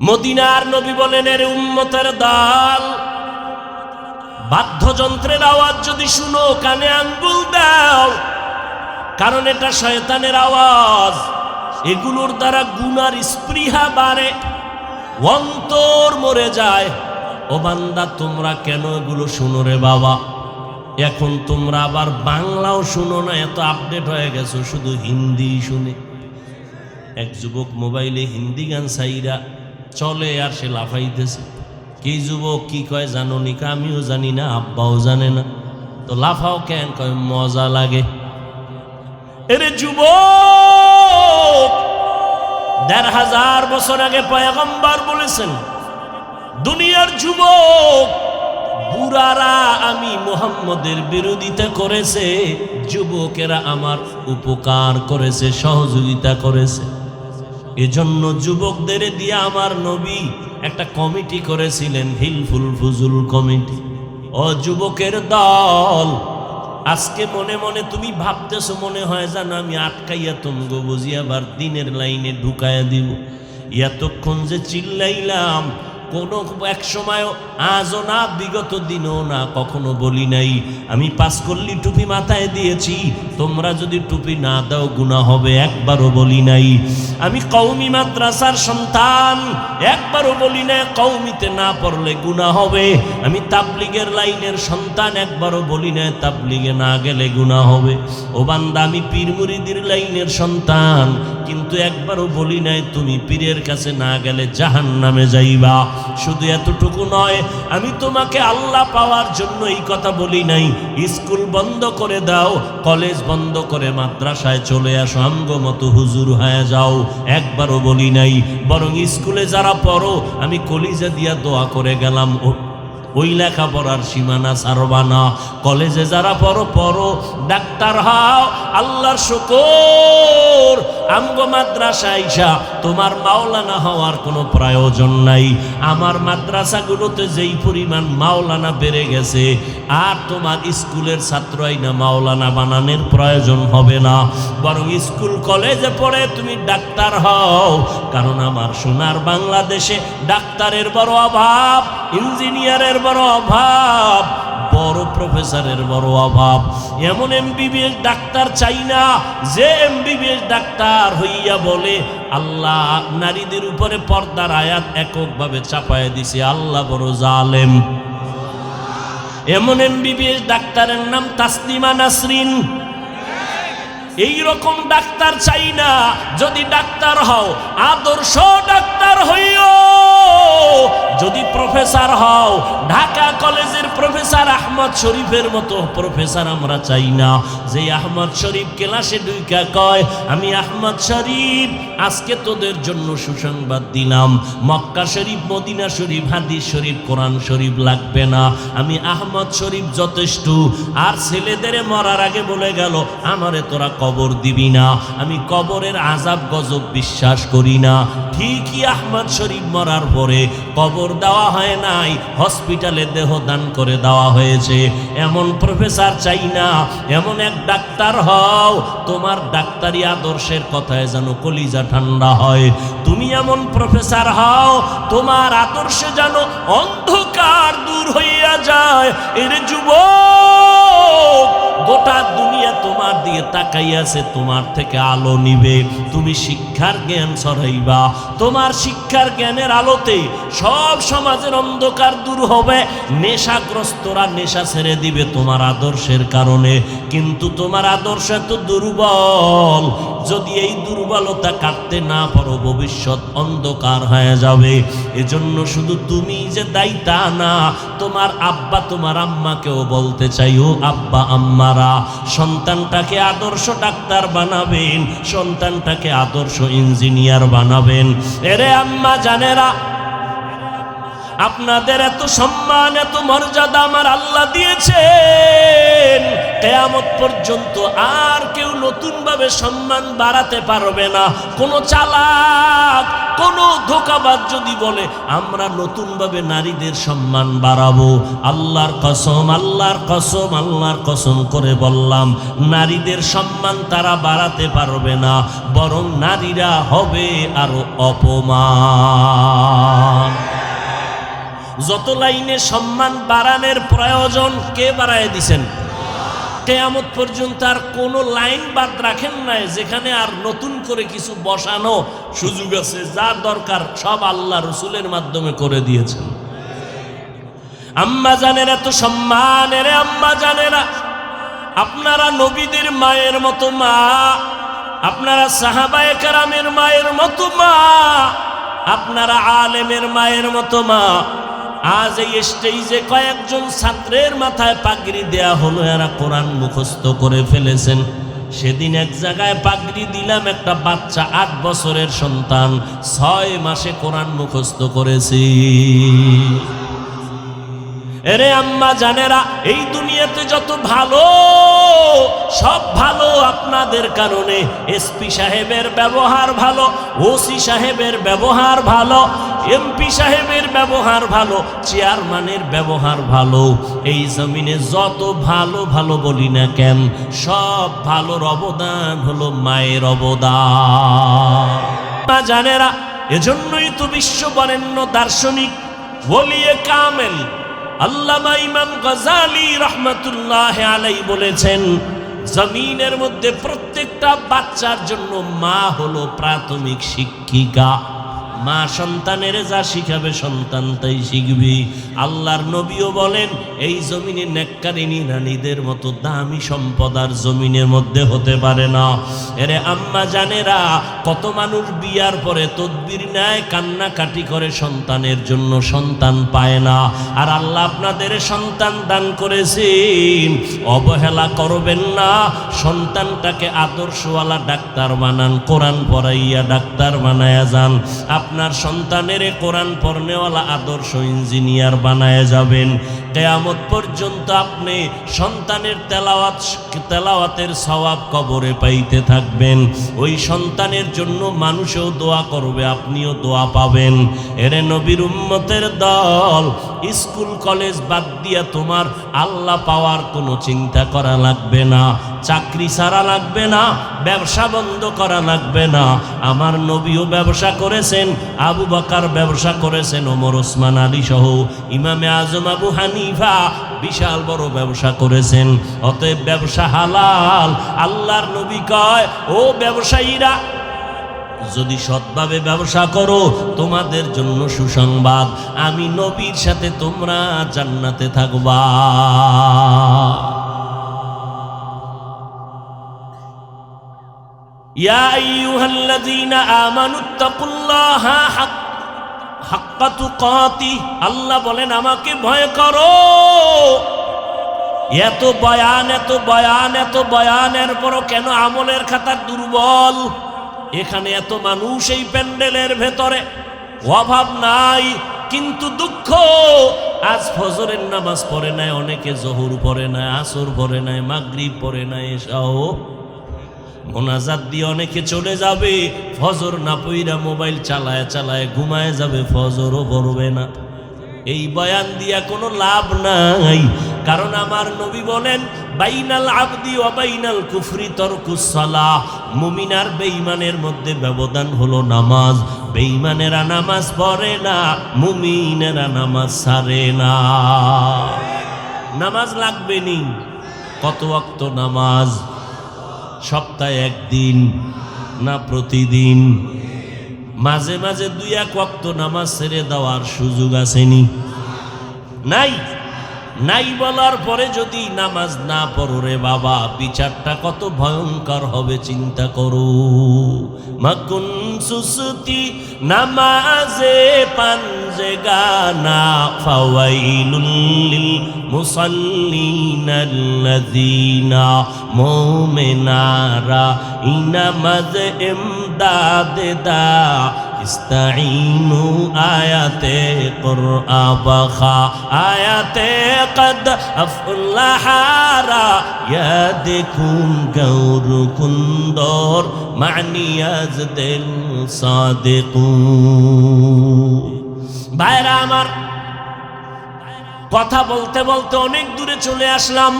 মদিনার নবী বলেন এর উম্মতের দল, বাদ্যযন্ত্রের আওয়াজ যদি শুনো কানে আঙ্গুল দাও, কারণ এটা শয়তানের আওয়াজ। এগুলোর দ্বারা গুনার স্পৃহা বাড়ে, অন্তর মরে যায়। ও বান্দা তোমরা কেন এগুলো শুনো রে বাবা? এখন তোমরা আবার বাংলাও শুনো না, এত আপডেট হয়ে গেছো, শুধু হিন্দি শুনে। এক যুবক মোবাইলে হিন্দি গান সাইরা চলে আর সে লাফাইতেছে। কি যুবক কি কয় জানো নি? আমিও জানি না, আব্বাও জানে না। তো লাফাও কেন? কয় মজা লাগে। এরে যুবক, ১৫০০ বছর আগে পয়গম্বর বলেছেন দুনিয়ার যুবক বুড়ারা আমি মুহাম্মদের বিরোধিতা করেছে, যুবকেরা আমার উপকার করেছে, সহযোগিতা করেছে। এজন্য যুবকদের দিয়ে আমার নবী একটা কমিটি করেছিলেন, হিলফুল ফুজুল কমিটি। ও যুবকের দল, আজকে মনে মনে তুমি ভাবতেছো মনে হয় জানো আমি আটকাইয়া তুমগো বুঝি আবার দিনের লাইনে ঢুকাইয়া দিব। এতক্ষণ যে চিল্লাইলাম কোনো এক সময়ও, আজও না বিগত দিনও না, কখনো বলি নাই আমি পাঁচকল্লি টুপি মাথায় দিয়েছি, তোমরা যদি টুপি না দাও গুনাহ হবে, একবারও বলি নাই। আমি কওমি মাদ্রাসার সন্তান, একবারও বলি না কওমিতে না পড়লে গুনাহ হবে। আমি তাবলিগের লাইনের সন্তান, একবারও বলি না তাবলিগে না গেলে গুনাহ হবে। ও বান্দা আমি পীর মুরিদির লাইনের সন্তান, কিন্তু একবারও বলি নাই তুমি পীরের কাছে না গেলে জাহান্নামে যাইবা। শুধু এতটুকু নয়, আমি তোমাকে আল্লাহ পাওয়ার জন্য এই কথা বলি নাই স্কুল বন্ধ করে দাও, কলেজ বন্ধ করে মাদ্রাসায় চলে আসো, আমগো মতো হুজুর হয়ে যাও, একবারও বলি নাই। বরং স্কুলে যারা পড়ো আমি কলিজা দিয়া দোয়া করে গেলাম ওই লেখাপড়ার সীমানা ছাড়বা না। কলেজে যারা পড়ো পড়ো, ডাক্তার হও, আল্লাহর শুকর আমগো মাদ্রাসা আইসা তোমার মাওলানা হওয়ার কোনো প্রয়োজন নাই। আমার মাদ্রাসাগুলোতে যেই পরিমাণ মাওলানা বেড়ে গেছে, আর তোমার স্কুলের ছাত্র আইনা মাওলানা বানানোর প্রয়োজন হবে না। বরং স্কুল কলেজে পড়ে তুমি ডাক্তার হও, কারণ আমার সোনার বাংলাদেশে ডাক্তারের বড় অভাব, ইঞ্জিনিয়ারের বড় অভাব, বড় প্রফেসরের বড় অভাব। এমন এমবিবিএস ডাক্তার চাই না যে এমবিবিএস ডাক্তার হইয়া বলে আল্লাহ নারীদের উপরে পর্দার আয়াত এককভাবে চাপায় দিছে, আল্লাহ বড় জালেম। এমন এমবিবিএস ডাক্তারের নাম তাসলিমা নাসরিন। এই রকম ডাক্তার চাই না। যদি ডাক্তার হও আদর্শ ডাক্তার হইও। যদি প্রফেসর হও ঢাকা কলেজের প্রফেসর আহমদ শরীফের মতো প্রফেসর আমরা চাই না, যে আহমদ শরীফ ক্লাসে ঢুইকা কয় আমি আহমদ শরীফ আজকে তোদের জন্য সুসংবাদ দিলাম, মক্কা শরীফ মদিনা শরীফ হাদিস শরীফ কোরআন শরীফ লাগবে না, আমি আহমদ শরীফ যথেষ্ট। আর ছেলেদের মরার আগে বলে গেল আমারে তোরা কবর দিবি না, আমি কবরের আযাব গজব বিশ্বাস করি না। ঠিকই আহমদ শরীফ মরার পরে কবর দেওয়া হয় নাই, হসপিটালে দেহ দান করে দেওয়া হয়েছে। এমন প্রফেসর চাই না। এমন এক ডাক্তার হও তোমার ডাক্তারি আদর্শের কথায় যেন কলিজা ঠান্ডা হয়। তুমি এমন প্রফেসর হও তোমার আদর্শে যেন অন্ধকার দূর হইয়া যায়। এর যুবক গোটা দুনিয়া তোমার দিয়ে তাকাইয়াছে, তোমার থেকে আলো নিবে। তুমি শিক্ষার জ্ঞান ছড়াইবা, তোমার শিক্ষার জ্ঞানের আলোতে সব সমাজের অন্ধকার দূর হবে। নেশাগ্রস্তরা নেশা ছেড়ে দিবে তোমার আদর্শের কারণে। কিন্তু তোমার আদর্শ এত দুর্বল, যদি এই দুর্বলতা কাটতে না পারো ভবিষ্যৎ অন্ধকার হয়ে যাবে। এজন্য শুধু তুমি যে দায়ী তা না, তোমার আব্বা তোমার আম্মাকেও বলতে চাই, ও আব্বা আম্মারা সন্তানটাকে আদর্শ ডাক্তার বানাবেন, সন্তানটাকে আদর্শ ইঞ্জিনিয়ার বানাবেন। এরে আম্মা জানেরা, আপনাদের এত সম্মান এত মর্যাদা আমার আল্লাহ দিয়েছেন, কিয়ামত পর্যন্ত আর কেউ নতুন ভাবে সম্মান বাড়াতে পারবে না। কোন চালাক কোন ধোঁকাবাজ যদি বলে আমরা নতুন ভাবে নারীদের সম্মান বাড়াবো, আল্লাহর কসম আল্লাহর কসম আল্লাহর কসম করে বললাম নারীদের সম্মান তারা বাড়াতে পারবে না, বরং নারীরা হবে আরো অপমান। যত লাইনে সম্মান বাড়ানোর প্রয়োজন কে বাড়ায় দিছেন? কিয়ামত পর্যন্ত আর কোনো লাইন বাদ রাখেন নাই যেখানে আর নতুন করে কিছু বসানো সুযোগ আছে। যা দরকার সব আল্লাহ রসুলের মাধ্যমে করে দিয়েছেন। আম্মা জানেরা এত সম্মান, এরে আম্মা জানেরা আপনারা নবীদের মায়ের মতো মা, আপনারা সাহাবায়ে কেরামের মায়ের মতো মা, আপনারা আলেমের মায়ের মতো মা। আজ এই স্টেজে কয়েকজন ছাত্রের মাথায় পাগড়ি দেয়া হলো, এরা কোরআন মুখস্থ করে ফেলেছেন। সেদিন এক জায়গায় পাগড়ি দিলাম, একটা বাচ্চা 8 বছরের সন্তান 6 মাসে কোরআন মুখস্থ করেছে। এরে আম্মা জানেরা, এই দুনিয়াতে যত ভালো সব ভালো আপনাদের কারণে। এসপি সাহেবের ব্যবহার ভালো, ওসি সাহেবের ব্যবহার ভালো, এমপি সাহেবের ব্যবহার ভালো, চেয়ারম্যানের ব্যবহার ভালো। এই জমিনে যত ভালো ভালো বলি না কেন, সব ভালোর অবদান হলো মায়ের অবদান। মা জানেরা, এজন্যই তো বিশ্ব বরেণ্য দার্শনিক ওলিয়ে কামেল আল্লামা ইমাম গজালি রহমতুল্লাহ আলাইহি বলেছেন, জমিনের মধ্যে প্রত্যেকটা বাচ্চার জন্য মা হলো প্রাথমিক শিক্ষিকা। মা সন্তানের যা শিখাবে সন্তান তাই শিখবে। আল্লাহর নবীও বলেন এই জমিনে নেককারিনী রানীদের মতো দামি সম্পদ আর জমিনের মধ্যে হতে পারে না। এরে আম্মা জানেরা, কত মানুষ বিয়ার পরে তদবির নেয়, কান্নাকাটি করে সন্তানের জন্য, সন্তান পায় না। আর আল্লাহ আপনাদের সন্তান দান করেছেন, অবহেলা করবেন না। সন্তানটাকে আদর্শওয়ালা ডাক্তার বানান, কোরআন পড়াইয়া ডাক্তার বানায়া যান। আপনার সন্তানের কোরআন পড়নেওয়ালা আদর্শ ইঞ্জিনিয়ার বানায় যাবেন। কিয়ামত পর্যন্ত আপনি সন্তানের তেলাওয়াতের সওয়াব কবরে পাইতে থাকবেন। ওই সন্তানের জন্য মানুষও দোয়া করবে, আপনিও দোয়া পাবেন। এরে নবীর উম্মতের দল, স্কুল কলেজ বাদ দিয়া তোমার আল্লাহ পাওয়ার কোনো চিন্তা করা লাগবে না, চাকরি ছাড়া লাগবে না, ব্যবসা বন্ধ করা লাগবে না। আমার নবীও ব্যবসা করেছেন, আবু বকর ব্যবসা করেছেন, ওমর ওসমান আলী সহ ইমামে আজম আবু হানিফা বিশাল বড় ব্যবসা করেছেন, অতএব ব্যবসা হালাল। আল্লাহর নবী কয়, ও ব্যবসায়ীরা, যদি সৎভাবে ব্যবসা করো তোমাদের জন্য সুসংবাদ, আমি নবীর সাথে তোমরা জান্নাতে থাকবা। ইয়া আইয়ুহাল্লাযীনা আমানুত্তাকুল্লাহা হাক্কা তুকাতিহ, আল্লাহ বলেন আমাকে ভয় করো। এত বয়ান এত বয়ান এত বয়ানের পরও কেন আমলের খাতা দুর্বল? এখানে এত মানুষ এই প্যান্ডেলের ভেতরে, অভাব নাই, কিন্তু দুঃখ আজ ফজরের নামাজ পড়ে নাই, অনেকে জোহর পড়ে নাই, আসর পড়ে নাই, মাগরিব পড়ে নাই, এসাও মোনাজাত দিয়ে অনেকে চলে যাবে, ফজর না পইরা মোবাইল চালায় চালায় ঘুমায় যাবে, ফজরও পড়বে না। এই বয়ান দিয়া কোনো লাভ নাই, কারণ আমার নবী বলেন, বাইনাল আবদি ওয়া বাইনাল কুফরি তারকুস সালাহ, মুমিন আর বেঈমানের মধ্যে ব্যবধান হলো নামাজ। বেঈমানেরা নামাজ পড়ে না, মুমিনেরা নামাজ ছাড়ে না। নামাজ লাগবে নি, কত ওয়াক্ত নামাজ? সপ্তাহে একদিন না প্রতিদিন? মাঝে মাঝে 2-1 ওয়াক্ত নামাজ ছেড়ে দেওয়ার সুযোগ আসেনি? নাই। নাই বলার পরে যদি নামাজ না পড়ো রে বাবা, বিচারটা কত ভয়ঙ্কর হবে চিন্তা করো। মাকুন সুসতি নামাজে পাঞ্জে গানা, ফাওয়াইলুল লিল মুসাল্লিনাল্লাযীনা মুমিনারা ইনামাজ ইমদাদে দা ইস্তাঈনু আয়াতে কুরআ বাখা আয়াতে কদ আফলাহারা ইয়াদকুম গৌর কুন্দর মানিয়াজ দিল সাদিকু। ভাইরা আমার, কথা বলতে বলতে অনেক দূরে চলে আসলাম।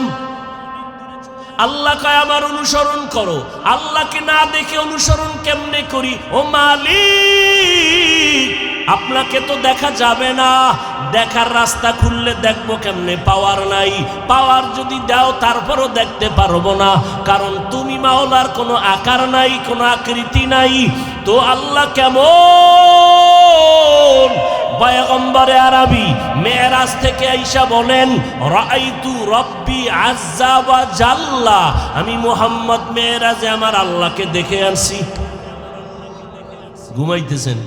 আল্লাহ কয় আমার অনুসরণ করো। আল্লাহকে না দেখে অনুসরণ কেমনে করি? ও মালিক, আপনাকে তো দেখা যাবে না, দেখার রাস্তা খুললে দেখবো কেমনে? পাওয়ার নাই। পাওয়ার যদি দাও তারপরও দেখতে পারবো না, কারণ তুমি মাওলার কোনো আকার নাই, কোনো আকৃতি নাই। তো আল্লাহ কেমন? পয়গম্বরে আরবি মেরাজ থেকে আইসা বলেন, রাআইতু রব্বি আজ্জা ওয়া জাল্লা, আমি মুহাম্মদ মেরাজে আমার আল্লাহকে দেখে আনছি। ঘুমাইতেছেন?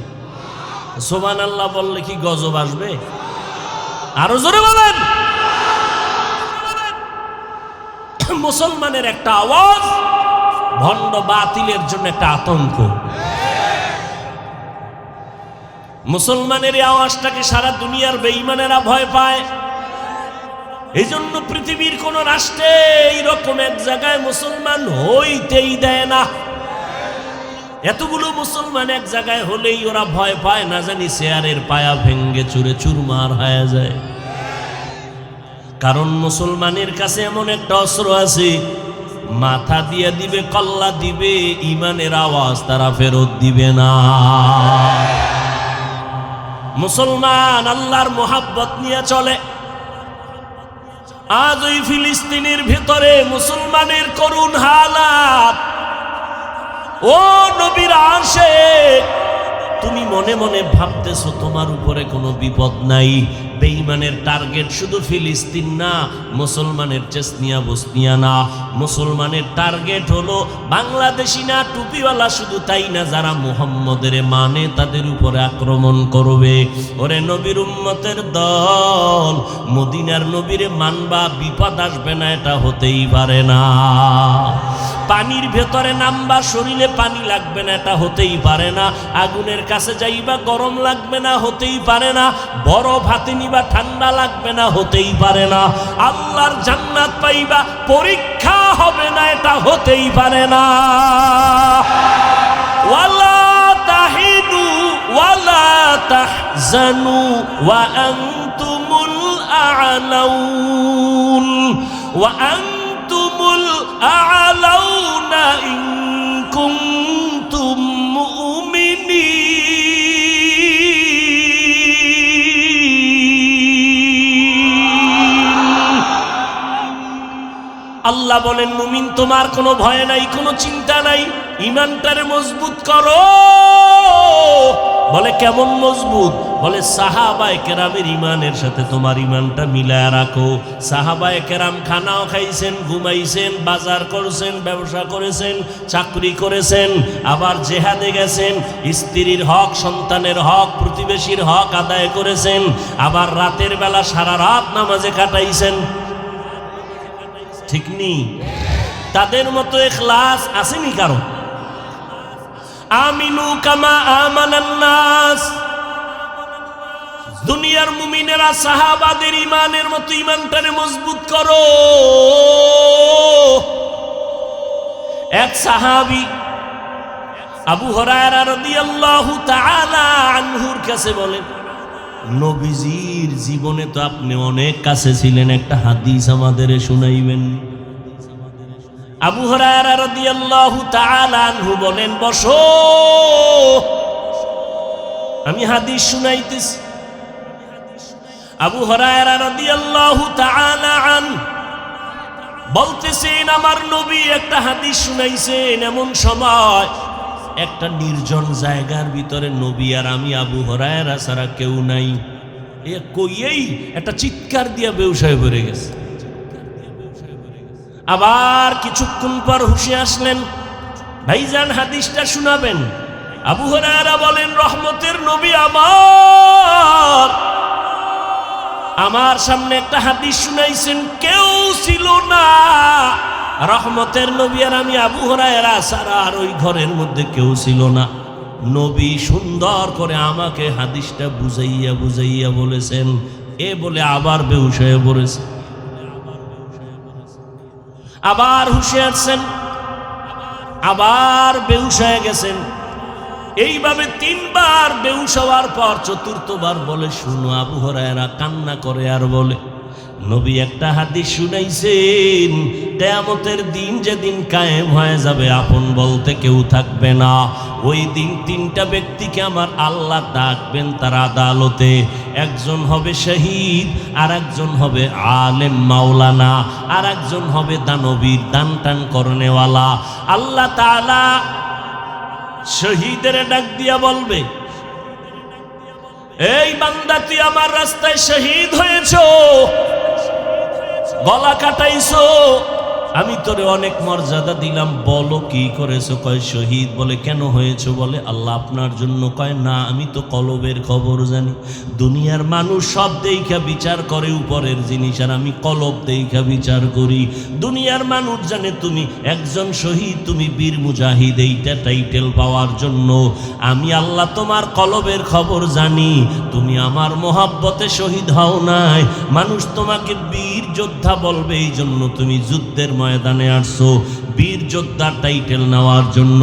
সুবহানাল্লাহ বললে কি গজব আসবে? আরো জোরে বলেন। মুসলমানের একটা আওয়াজ ভণ্ড বাতিলের জন্য একটা আতঙ্ক। মুসলমানের এই আওয়াজটাকে সারা দুনিয়ার বেঈমানেরা ভয় পায়। এই জন্য পৃথিবীর কোন রাষ্ট্রে এইরকম এক জায়গায় মুসলমান হইতেই দেয় না। এতগুলো মুসলমান এক জায়গায় হলেই ওরা ভয় পায়, না জানি চেয়ারের পায়া ভেঙ্গে চুরে চুরমার হয়ে যায়। কারণ মুসলমানের কাছে এমন একটা অস্ত্র আছে, মাথা দিয়ে দিবে, কল্লা দিবে, ইমানের আওয়াজ তারা ফেরত দিবে না। মুসলমান আল্লাহর মোহাব্বত নিয়ে চলে। আজ ওই ফিলিস্তিনের ভেতরে মুসলমানের করুণ হালাত। ও নবীর আশিক, তুমি মনে মনে ভাবতেছো তোমার উপরে কোনো বিপদ নাই। বেঈমানের টার্গেট শুধু ফিলিস্তিন না, মুসলমানের চেচনিয়া বসনিয়া না, মুসলমানের টার্গেট হলো বাংলাদেশি না, টুপিওয়ালা শুধু তাই না, যারা মুহাম্মদের মানে তাদের উপরে আক্রমণ করবে। ওরে নবীর উম্মতের দল, মদিনার নবীরে মানবা, বিপদ আসবে না এটা হতেই পারে না। পানির ভেতরে নামবা, শরীরে পানি লাগবে না এটা হতেই পারে না। আগুনের কাছে যাইবা, গরম লাগবে না হতেই পারে না। বরফ হাতে নিবা, ঠান্ডা লাগবে না হতেই পারে না। আল্লাহর জান্নাত পাইবা, পরীক্ষা হবে না এটা হতেই পারে না। ওয়ালা তাহিনু ওয়ালা তাহজানু ওয়া আনতুমুল আ'লাউন ওয়া আনতুমুল আ'লাউনা ইন কুনতুম মুমিনিন। আল্লাহ বলেন মুমিন তোমার কোনো ভয় নাই, কোনো চিন্তা নাই, ইমানটারে মজবুত করো। বলে কেমন মজবুত? বলে সাহাবায়ে কেরামের ইমানের সাথে তোমার ইমানটা মিলায় রাখো। সাহাবায়ে কেরাম খানাও খাইছেন, ঘুমাইছেন, বাজার করেছেন, ব্যবসা করেছেন, চাকরি করেছেন, আবার জেহাদে গেছেন, স্ত্রীর হক, সন্তানের হক, প্রতিবেশীর হক আদায় করেছেন, আবার রাতের বেলা সারা রাত নামাজে কাটাইছেন। ঠিক নি? তাদের মতো ইখলাস আসেনি কারো? আমিনু কামা আমানান নাস। দুনিয়ার মুমিনেরা সাহাবাদের ইমানের মতো ইমানটারে মজবুত করো। এক সাহাবী আবু হুরায়রা রাদিয়াল্লাহু তাআলা আনহুর কাছে বলেন, নবীজির জীবনে তো আপনি অনেক কাছে ছিলেন, একটা হাদিস আমাদের শুনাইবেন। আবু হুরায়রা রাদিয়াল্লাহু তাআলা আনহু বলেন, বসো, আমি হাদিস শুনাইতেছি। আবু হুরায়রা রাদিয়াল্লাহু তাআলা আনহু বলতেছেন, আমার নবী একটা হাদিস শুনাইছেন। এমন সময় একটা নির্জন জায়গার ভিতরে নবী আর আমি, আবু হুরায়রা ছাড়া কেউ নাই। এ কইয়েই একটা চিৎকার দিয়া বেহুশ ভরে গেছে। আবার কিছুক্ষণ পর হুঁশে আসলেন, ভাইজান হাদিসটা শোনাবেন। আবু হুরায়রা বলেন, রহমতের নবী আমার সামনে একটা হাদিস শুনাইছেন, কেউ ছিল না। রহমতের নবী আর আমি, আবু হুরায়রা ছাড়া আর ওই ঘরের মধ্যে কেউ ছিল না। নবী সুন্দর করে আমাকে হাদিসটা বুঝাইয়া বুঝাইয়া বলেছেন। এ বলে আবার বেহুশ হয়ে পড়েছে, আবার হুঁশে আসছেন, আবার বেহুশ হয়ে গেছেন। এইভাবে তিনবার বেহুশ হওয়ার পর চতুর্থবার বলে, শুনো। আবু হুরায়রা কান্না করে আর বলে, নবী একটা হাদিস শুনাইছেন, কিয়ামতের দিন যেদিন কায়েম হয়ে যাবে, আপন বলতে কেউ থাকবে না, ওই দিন তিনটা ব্যক্তিকে আমার আল্লাহ ডাকবেন তার আদালতে। একজন হবে শহীদ, আর একজন হবে আলেম মাওলানা, আর একজন হবে দানবীর, দান টান করনেওয়ালা। আল্লাহ তাআলা শহীদের ডাক দিয়া বলবে, এই বান্দা, তুই আমার রাস্তায় শহীদ হয়েছো, গলা কাটাইছো, আমি তোরে অনেক মর্যাদা দিলাম, বলো কি করেছো? কয় শহীদ। বলে কেন হয়েছো? বলে আল্লাহ আপনার জন্য। কয় না, আমি তো কলবের খবর জানি। দুনিয়ার মানুষ সব দেইখা বিচার করে উপরের জিনিস, আর আমি কলব দেইখা বিচার করি। দুনিয়ার মানুষ জানে তুমি একজন শহীদ, তুমি বীর মুজাহিদ, এইটা টাইটেল পাওয়ার জন্য। আমি আল্লাহ তোমার কলবের খবর জানি, তুমি আমার মোহাব্বতে শহীদ হও নাই। মানুষ তোমাকে বীর যোদ্ধা বলবে, এই জন্য তুমি যুদ্ধের ময়দানে আসছো, বীর যোদ্ধা টাইটেল নেওয়ার জন্য।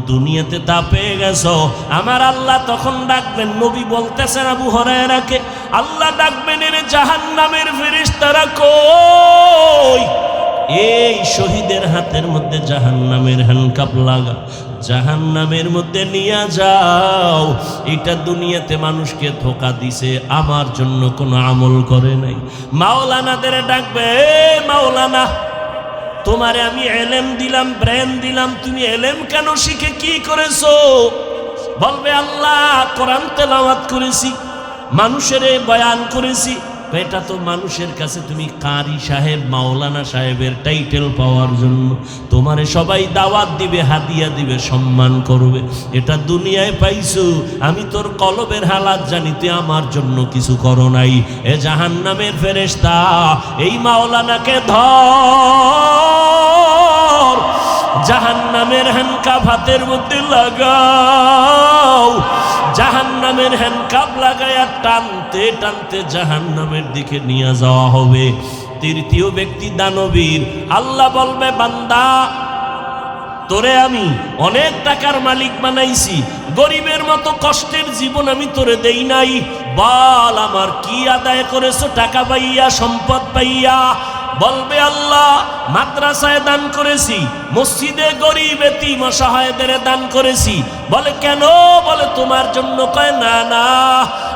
দুনিয়াতে তা পেয়ে গেছো। আমার আল্লাহ তখন ডাকবেন, নবী বলতেছেন আবু হুরায়রাকে, আল্লাহ ডাকবেন, এর জাহান্নামের ফেরেশতারা কই? এই শহীদের হাতের মধ্যে জাহান্নামের হ্যান্ডকাপ লাগা, জাহান্নামের মধ্যে নিয়ে যাও। এটা দুনিয়াতে মানুষকে ধোঁকা দিছে, আমার জন্য কোনো আমল করে নাই। মাওলানাদের ডাকবে, মাওলানা, তোমারে আমি এলেম দিলাম, ব্রেন দিলাম, তুমি এলেম কেন শিখে কি করেছো? বলবে আল্লাহ কোরআন তেলাওয়াত করেছি, মানুষের বয়ান করেছি। এটা তো মানুষের কাছে তুমি কারি সাহেব, মাওলানা সাহেবের টাইটেল পাওয়ার জন্য তোমারে সবাই দাওয়াত দিবে, হাদিয়া দিবে, সম্মান করবে। এটা দুনিয়ায় পাইছো, আমি তোর কলবের হালাত জানি, তুই আমার জন্য কিছু করো নাই। এ জাহান্নামের ফেরেশতা, এই মাওলানাকে ধর, জাহান্নামের হ্যান্ডকাপ হাতের মধ্যে লাগাও। জাহান্নামের হ্যান্ডকাপ লাগায়া টানতে টানতে জাহান্নামের দিকে নিয়ে যাওয়া হবে। তৃতীয় ব্যক্তি দানবীর। আল্লাহ বলবে, বান্দা, তোরে আমি অনেক টাকার মালিক বানাইছি, গরিবের মতো কষ্টের জীবন আমি তোরে দেই নাই। বল আমার কি আদায় করেছো টাকা পাইয়া, সম্পদ পাইয়া? বলবে আল্লাহ মাদ্রাসায় দান করেছি, মসজিদে গরিব এতিম অসহায়দের দান করেছি। বলে কেন? বলে তোমার জন্য। কয় না না,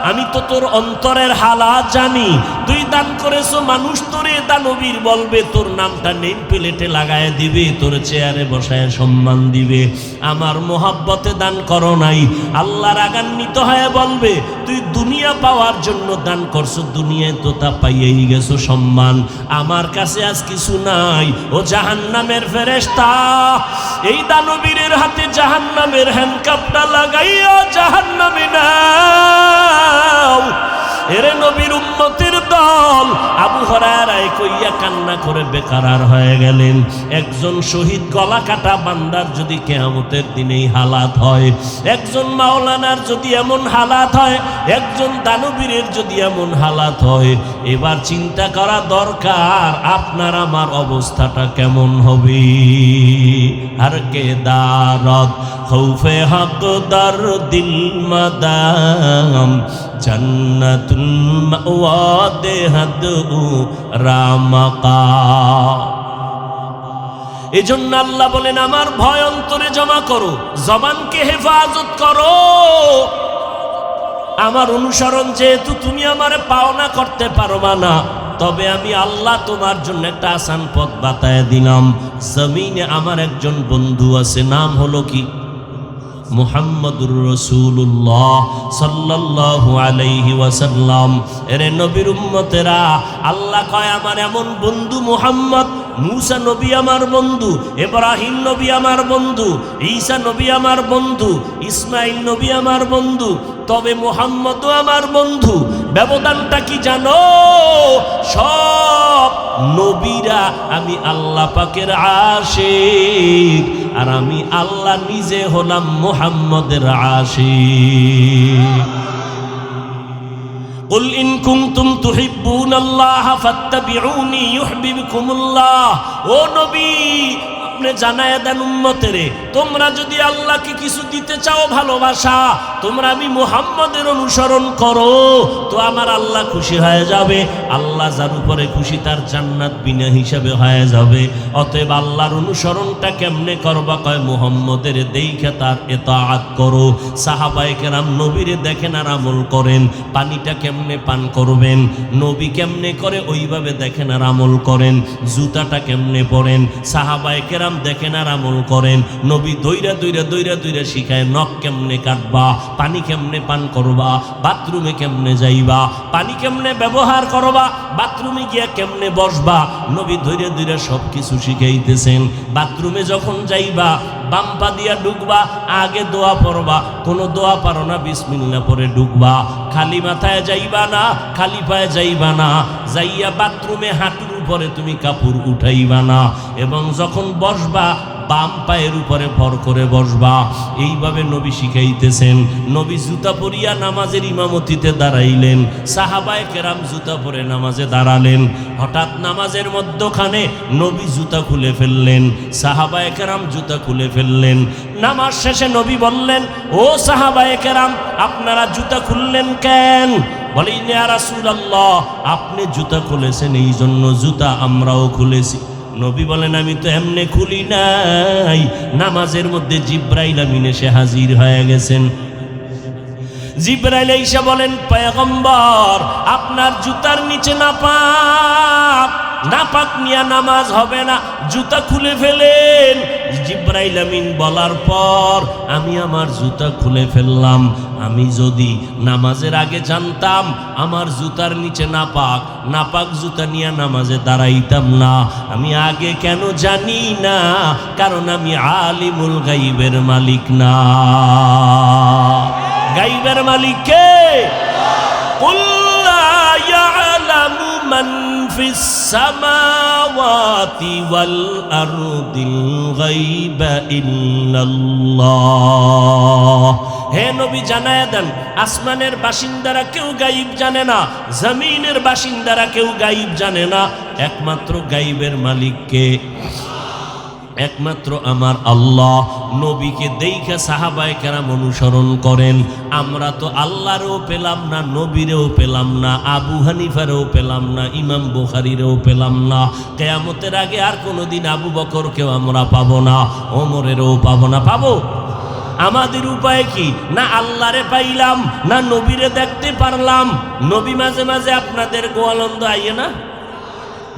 আমি তো তোর অন্তরের হালাত জানি। তুই দান করেছো, মানুষ তোরে দানবীর বলবে, তোর নামটা নেম প্লেটে লাগায় দিবে, তোর চেয়ারে বসায় সম্মান দিবে। আমার মোহাব্বতে দান করো নাই, আল্লাহ রাগান্বিত হয়ে বলবে তুই দুনিয়া পাওয়ার জন্য দান করছো, দুনিয়ায় তো তা পাইয়েই গেছো সম্মান, আমার কাছে আজ কিছু নাই। ও জাহান্নামের ফেরেশতা, এই দানবীরের হাতে জাহান্নামের হ্যান্ডকাপটা লাগাইয়া জাহান্নামে নাও। এরে নবীর উম্মতের দল, আবু হুরায়রা কইয়া কান্না করে বেকারার হয়ে গেলেন। একজন শহীদ গলা কাটা বান্দার যদি কিয়ামতের দিনে এই হালাত হয়, একজন মাওলানার যদি এমন হালাত হয়, একজন দানবীরের যদি এমন হালাত হয়, এবার চিন্তা করা দরকার আপনার আমার অবস্থাটা কেমন হবে। আর কে দারদ খৌফে হক দর দিল মাদাম জান্নাতুল মাওয়া দেহাদু রামাকা। এজন্য আল্লাহ বলেন আমার ভয় অন্তরে জমা করো, জবানকে হেফাজত করো। আমার অনুসরণ যেহেতু তুমি আমারে পাওনা করতে পারবা না, তবে আমি আল্লাহ তোমার জন্য একটা আসান পথ বাতায় দিলাম। জমিনে আমার একজন বন্ধু আছে, নাম হলো কি? মুহাম্মদুর রাসূলুল্লাহ সাল্লাল্লাহু আলাইহি ওয়াসাল্লাম। এরে নবীর উম্মতেরা, আল্লাহ কয় আমার এমন বন্ধু মুহাম্মদ। মুসা নবী আমার বন্ধু, ইব্রাহিম নবী আমার বন্ধু, ঈসা নবী আমার বন্ধু, ইসমাইল নবী আমার বন্ধু, তবে মুহাম্মদও আমার বন্ধু। ব্যবধানটা কি জানো? সব নবীরা আমি আল্লাহ পাকের আশিক, আর আমি আল্লাহ নিজে হলাম মুহাম্মদের আশিক। কুল ইন কুনতুম তুহিব্বুনাল্লাহ ফাত্তাবিউনি ইউহিব্বুকুমুল্লাহ। ও নবী, আপনি জানায়া দেন উম্মতেরে, তোমরা যদি আল্লাহকে কিছু দিতে চাও ভালোবাসা, তোমরা আমি মুহাম্মদের অনুসরণ করো, তো আমার আল্লাহ খুশি হয়ে যাবে। আল্লাহ যার উপরে খুশি তার জান্নাত বিনা হিসাবে হয়ে যাবে। অতএব আল্লাহর অনুসরণটা কেমনে করবা? কয় মুহাম্মদের দেইখা তার ইতাআত করো। সাহাবায়ে কেরাম নবীরে দেখেন আর আমল করেন। পানিটা কেমনে পান করবেন, নবী কেমনে করে ওইভাবে দেখেন আর আমল করেন। জুতাটা কেমনে পরেন, সাহাবায়ে কেরাম দেখেন আর আমল করেন। নবী দইরা দইরা দইরা দইরা শিখায় নখ কেমনে কাটবা, পানি কেমনে পান করবা, বাথরুমে কেমনে যাইবা, পানি কেমনে ব্যবহার করবা, বাথরুমে গিয়া কেমনে বসবা। নবী ধৈর্য ধৈর্য সব কিছু শিখাইতেছেন। বাথরুমে যখন যাইবা বাম পা দিয়া ঢুকবা, আগে দোয়া পড়বা, কোনো দোয়া পারো না বিসমিল্লাহ পরে ঢুকবা। খালি মাথায় যাইবা না, খালি পায়ে যাইবা না, যাইয়া বাথরুমে হাঁটুর উপরে তুমি কাপড় উঠাইবা না, এবং যখন বসবা বাম পায়ের উপরে ভর করে বসবা। এইভাবে নবী শিখাইতেছেন। নবী জুতা পরিয়া নামাজের ইমামতিতে দাঁড়াইলেন, সাহাবায়ে কেরাম জুতা পরে নামাজে দাঁড়ালেন। হঠাৎ নামাজের মধ্যখানে নবী জুতা খুলে ফেললেন, সাহাবায়ে কেরাম জুতা খুলে ফেললেন। নামাজ শেষে নবী বললেন, ও সাহাবায়ে কেরাম, আপনারা জুতা খুললেন কেন? বলেন ইয়া রাসূলুল্লাহ, আপনি জুতা খুলেছেন এই জন্য জুতা আমরাও খুলেছি। নবী বলেন আমি তো এমনি খুলি নাই, নামাজের মধ্যে জিব্রাইল আমিন এসে হাজির হয়ে গেছেন। জিব্রাইল এসে বলেন, পয়গম্বর আপনার জুতার নিচে নাপাক, নাপাক নিয়ে নামাজ হবে না, জুতা খুলে ফেলেন। জিব্রাইল আমিন বলার পর আমি আমার জুতা খুলে ফেললাম। আমি যদি নামাজের আগে জানতাম আমার জুতার নিচে নাপাক, নাপাক জুতা নিয়ে নামাজে দাঁড়াইতাম না। আমি আগে কেন জানি না? কারণ আমি আলিমুল গাইবের মালিক না। গাইবের মালিক কে? কুল লা ইয়ালামু মান ফিস সামাওয়াতি ওয়াল আরদিল গায়বা ইল্লাল্লাহ। হে নবী জানায়া দেন, আসমানের বাসিন্দারা কেউ গায়ব জানে না, জমিনের বাসিন্দারা কেউ গায়ব জানে না। একমাত্র গায়বের মালিক কে? একমাত্র আমার আল্লাহ। নবীকে দেইখা সাহাবায়ে কেরাম অনুসরণ করেন। আমরা তো আল্লাহরও পেলাম না, নবীরেও পেলাম না, আবু হানিফারেও পেলাম না, ইমাম বুখারীরেও পেলাম না। কিয়ামতের আগে আর কোনোদিন আবু বকরকেও আমরা পাবো না, ওমরেরও পাবো না। পাবো? আমাদের উপায় কি? না আল্লাহরে পাইলাম, না নবীরে দেখতে পারলাম। নবী মাঝে মাঝে আপনাদের গোয়ালন্দ আইয়ে না?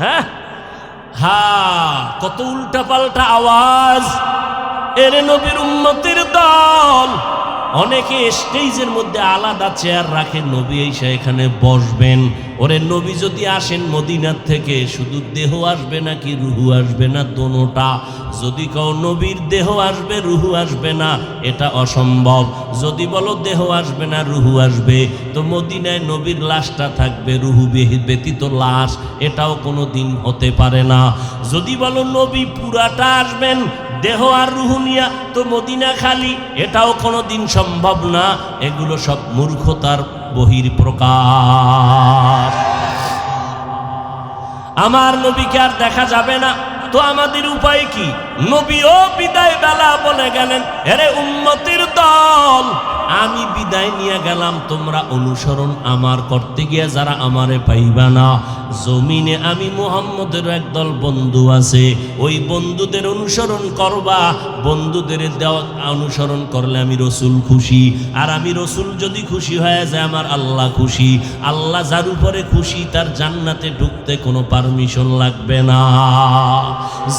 হ্যাঁ হ্যাঁ, কত উল্টা পাল্টা আওয়াজ। এরে নবীর উম্মতের দল, অনেকে স্টেজের মধ্যে আলাদা চেয়ার রাখে, নবী এসে এখানে বসবেন। ওরে নবী যদি আসেন মদিনার থেকে, শুধু দেহ আসবে নাকি রুহু আসবে না? দোনোটা। যদি কও নবীর দেহ আসবে রুহু আসবে না, এটা অসম্ভব। যদি বলো দেহ আসবে না রুহু আসবে, তো মদিনায় নবীর লাশটা থাকবে, রুহু ব্যতীত লাশ, এটাও কোনো দিন হতে পারে না। যদি বলো নবী পুরাটা আসবেন দেহ আর রুহু নিয়া, তো মদিনা খালি, এটাও কোনো দিন সম্ভব না। এগুলো সব মূর্খতার বহির প্রকাশ। আমার নবীকে আর দেখা যাবে না, তো আমাদের উপায় কি? নবীও বিদায় বেলা বলে গেলেন, এরে উম্মতের দল, আমি বিদায় নিয়ে গেলাম, তোমরা অনুসরণ আমার করতে গিয়ে যারা আমারে পাইবা না, জমিনে আমি মুহাম্মদের একদল বন্ধু আছে, ওই বন্ধুদের অনুসরণ করবা। বন্ধুদের অনুসরণ করলে আমি রসুল খুশি, আর আমি রসুল যদি খুশি হয়ে যায় আমার আল্লাহ খুশি। আল্লাহ যার উপরে খুশি তার জান্নাতে ঢুকতে কোনো পারমিশন লাগবে না।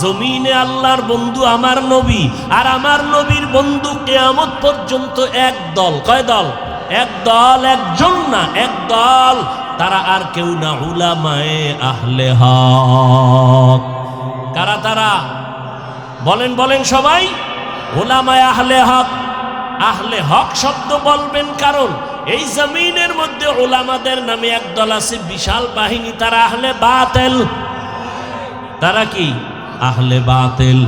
জমিনে আল্লাহর বন্ধু আমার নবী, আর আমার নবীর বন্ধু কিয়ামত পর্যন্ত এক দল। কয় দল? এক দল, একজন না, এক দল। তারা আর কেউ না, উলামায়ে আহলে হক। কারা তারা? বলেন বলেন সবাই। উলামায়ে আহলে হক। আহলে হক শব্দ বলবেন কারণ এই জমিনের মধ্যে উলামাদের নামে এক দল আছে, বিশাল বাহিনী, তারা আহলে বাতিল। তারা কি? আহলে বাতিল।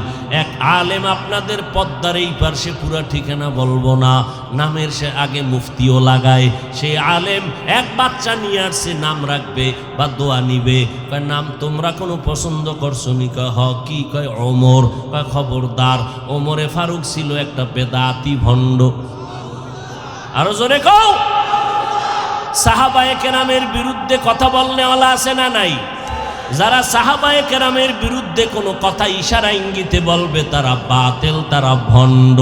এক আলেম আপনাদের পদ্মার এই পার্শ্বে, পুরা ঠিকানা বলবো না, নামের সে আগে মুফতিও লাগায়। সেই আলেম এক বাচ্চা নিয়ে আসছে, নাম রাখবে বা দোয়া নিবে। কয় নাম তোমরা কোনো পছন্দ করছো নি? কয় হ। কি? কয় ওমর। কয় খবরদার, ওমরে ফারুক ছিল একটা বেদাতি ভণ্ড। আরো জোরে কও। সাহাবায়ে কেরামের বিরুদ্ধে কথা বললে ওলা আছে না নাই? যারা সাহাবায়ে কেরামের বিরুদ্ধে কোনো কথা ইশারা ইঙ্গিতে বলবে, তারা বাতিল, তারা ভণ্ড।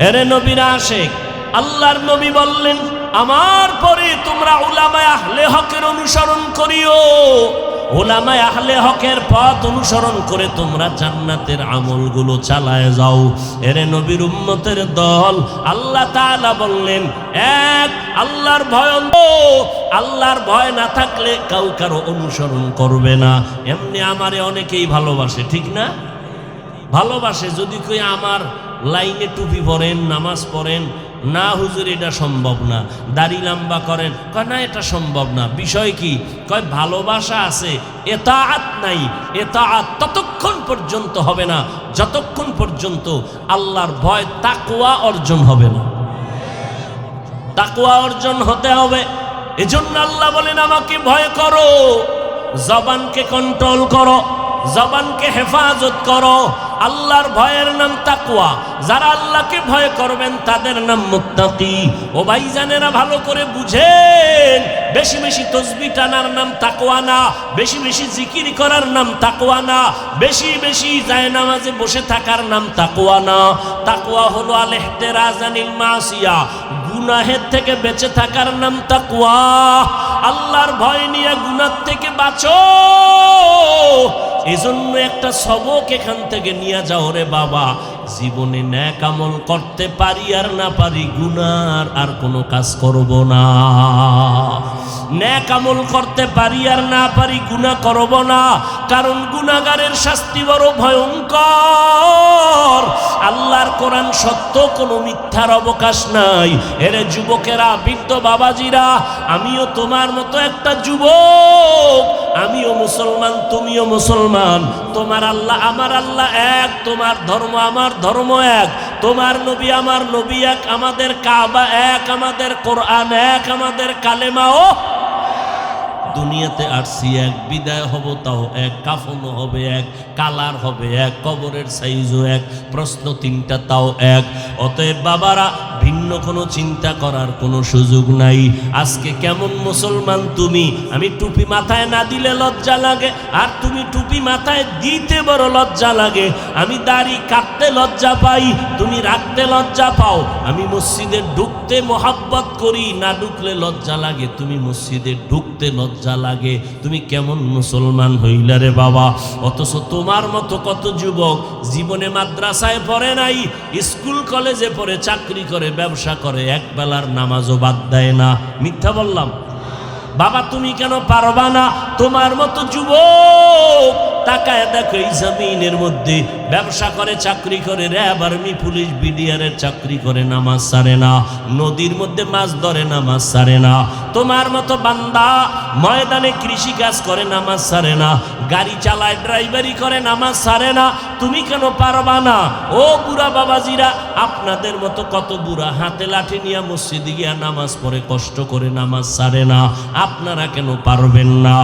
এরে নবীর আশিক, আল্লাহর নবী বললেন, আমার পরে তোমরা উলামায়ে আহলে হকের অনুসরণ করিও। উলামায়ে আহলে হকের পথ অনুসরণ করে তোমরা জান্নাতের আমলগুলো চালায় যাও। এরে নবীর উম্মতের দল, আল্লাহ তাআলা বললেন, এক আল্লাহর ভয়। আল্লাহর ভয় না থাকলে কারো অনুসরণ করবে না। এমনি আমারে অনেকেই ভালোবাসে, ঠিক না? ভালোবাসে। যদি কই আমার লাইনে টুপি পরেন, নামাজ পড়েন, না হুজুর এটা সম্ভব না। দাড়ি লম্বা করেন, কয় না এটা সম্ভব না। বিষয় কি? কয় ভালোবাসা আছে, এতাআত নাই। এতাআত ততক্ষণ পর্যন্ত হবে না যতক্ষণ পর্যন্ত আল্লাহর ভয়, তাকওয়া অর্জন হবে না। তাকওয়া অর্জন হতে হবে। এজন্য আল্লাহ বলেন, আমাকে ভয় করো, জবানকে কন্ট্রোল করো, জবানকে হেফাজত করো। আল্লাহর ভয়ের নাম তাকওয়া। যারা আল্লাহকে ভয় করবেন তাদের নাম মুত্তাকি। ও ভাইজানেরা ভালো করে বুঝেন, বেশি বেশি তাসবিহ টানার নাম তাকওয়া না, বেশি বেশি জিকির করার নাম তাকওয়া না, বেশি বেশি জায়নামাজে বসে থাকার নাম তাকওয়া না। তাকওয়া হলো আল ইহতিরাজ আনিল মাসিয়া, গুনাহের থেকে বেঁচে থাকার নাম তাকওয়া। আল্লাহর ভয় নিয়ে গুনাহ থেকে বাঁচো। এজন্য একটা সবক এখান থেকে নিয়ে যাও রে বাবা, জীবনে নেক আমল করতে পারি আর না পারি, গুনার আর কোনো কাজ করব না। নেক আমল করতে পারি আর না পারি, গুনাহ করব না। কারণ গুনাহগারের শাস্তি বড় ভয়ঙ্কর। আল্লাহর কোরআন সত্য, কোনো মিথ্যার অবকাশ নাই। এরে যুবকেরা, বৃদ্ধ বাবাজিরা, আমিও তোমার মতো একটা যুবক, আমিও মুসলমান, তুমিও মুসলমান। তোমার আল্লাহ আমার আল্লাহ এক, তোমার ধর্ম আমার ধর্ম এক, তোমার নবী আমার নবী এক, আমাদের কাবা এক, আমাদের কোরআন এক, আমাদের কালেমাও। দুনিয়াতে আসছি এক, বিদায় হব তাও এক, কাফনও হবে এক, কালার হবে এক, কবরের সাইজও এক, প্রশ্ন তিনটা তাও এক। অতএব বাবারা, ভিন্ন কোনো চিন্তা করার কোনো সুযোগ নাই। আজকে কেমন মুসলমান তুমি? আমি টুপি মাথায় না দিলে লজ্জা লাগে, আর তুমি টুপি মাথায় দিতে বড় লজ্জা লাগে। আমি দাড়ি কাটতে লজ্জা পাই, তুমি রাখতে লজ্জা পাও। আমি মসজিদে ঢুকতে মোহাব্বত করি, না ঢুকলে লজ্জা লাগে, তুমি মসজিদে ঢুকতে লজ্জা লাগে। তুমি কেমন মুসলমান হইলা রে বাবা? অথচ তোমার মতো কত যুবক জীবনে মাদ্রাসায় পড়ে নাই, স্কুল কলেজে পড়ে, চাকরি করে, ব্যবসা করে, এক বেলার নামাজও বাদ দেয় না। মিথ্যা বললাম? বাবা তুমি কেন পারবা না? তোমার মতো যুবক তাকায় দেখো, এই জমিনের মধ্যে ব্যবসা করে, চাকরি করে, র্যাব, আর্মি, পুলিশ, বিডিআরের চাকরি করে, নামাজ ছাড়ে না। নদীর মধ্যে মাছ ধরে, নামাজ ছাড়ে না। তোমার মতো বান্দা ময়দানে কৃষি কাজ করে, নামাজ ছাড়ে না। গাড়ি চালায়, ড্রাইভারি করে, নামাজ ছাড়ে না। তুমি কেন পারবা না? ও বুড়া বাবাজিরা, আপনাদের মতো কত বুড়া হাতে লাঠি নিয়ে মসজিদে গিয়া নামাজ পড়ে, কষ্ট করে, নামাজ ছাড়ে না। আপনারা কেন পারবেন না?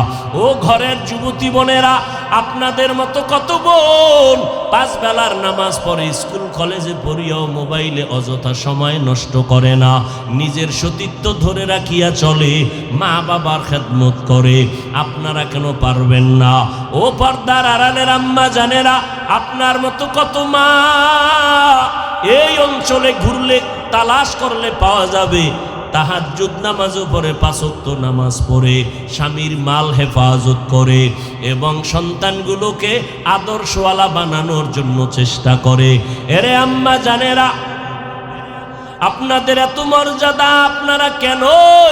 ও ঘরের যুবতী বোনেরা, আপনাদের মতো কত বোন পাঁচ বেলার নামাজ পড়ে, স্কুল কলেজে পড়িয়াও মোবাইলে অযথা সময় নষ্ট করে না, নিজের সতীত্ব ধরে রাখিয়া চলে, মা বাবার খেদমত করে। আপনারা কেন পারবেন না? ও পর্দার আড়ালের আম্মা জানেরা, আপনার মতো কত মা এই অঞ্চলে ঘুরলে, তালাশ করলে পাওয়া যাবে, তাহাজ্জুদ নামাজও পড়ে, পাঁচ ওয়াক্ত নামাজ পড়ে, স্বামীর মাল হেফাজত করে এবং সন্তানগুলোকে আদর্শওয়ালা বানানোর জন্য চেষ্টা করে। এরে আম্মা জানেরা, আপনাদের এত মর্যাদা, আপনারা কেন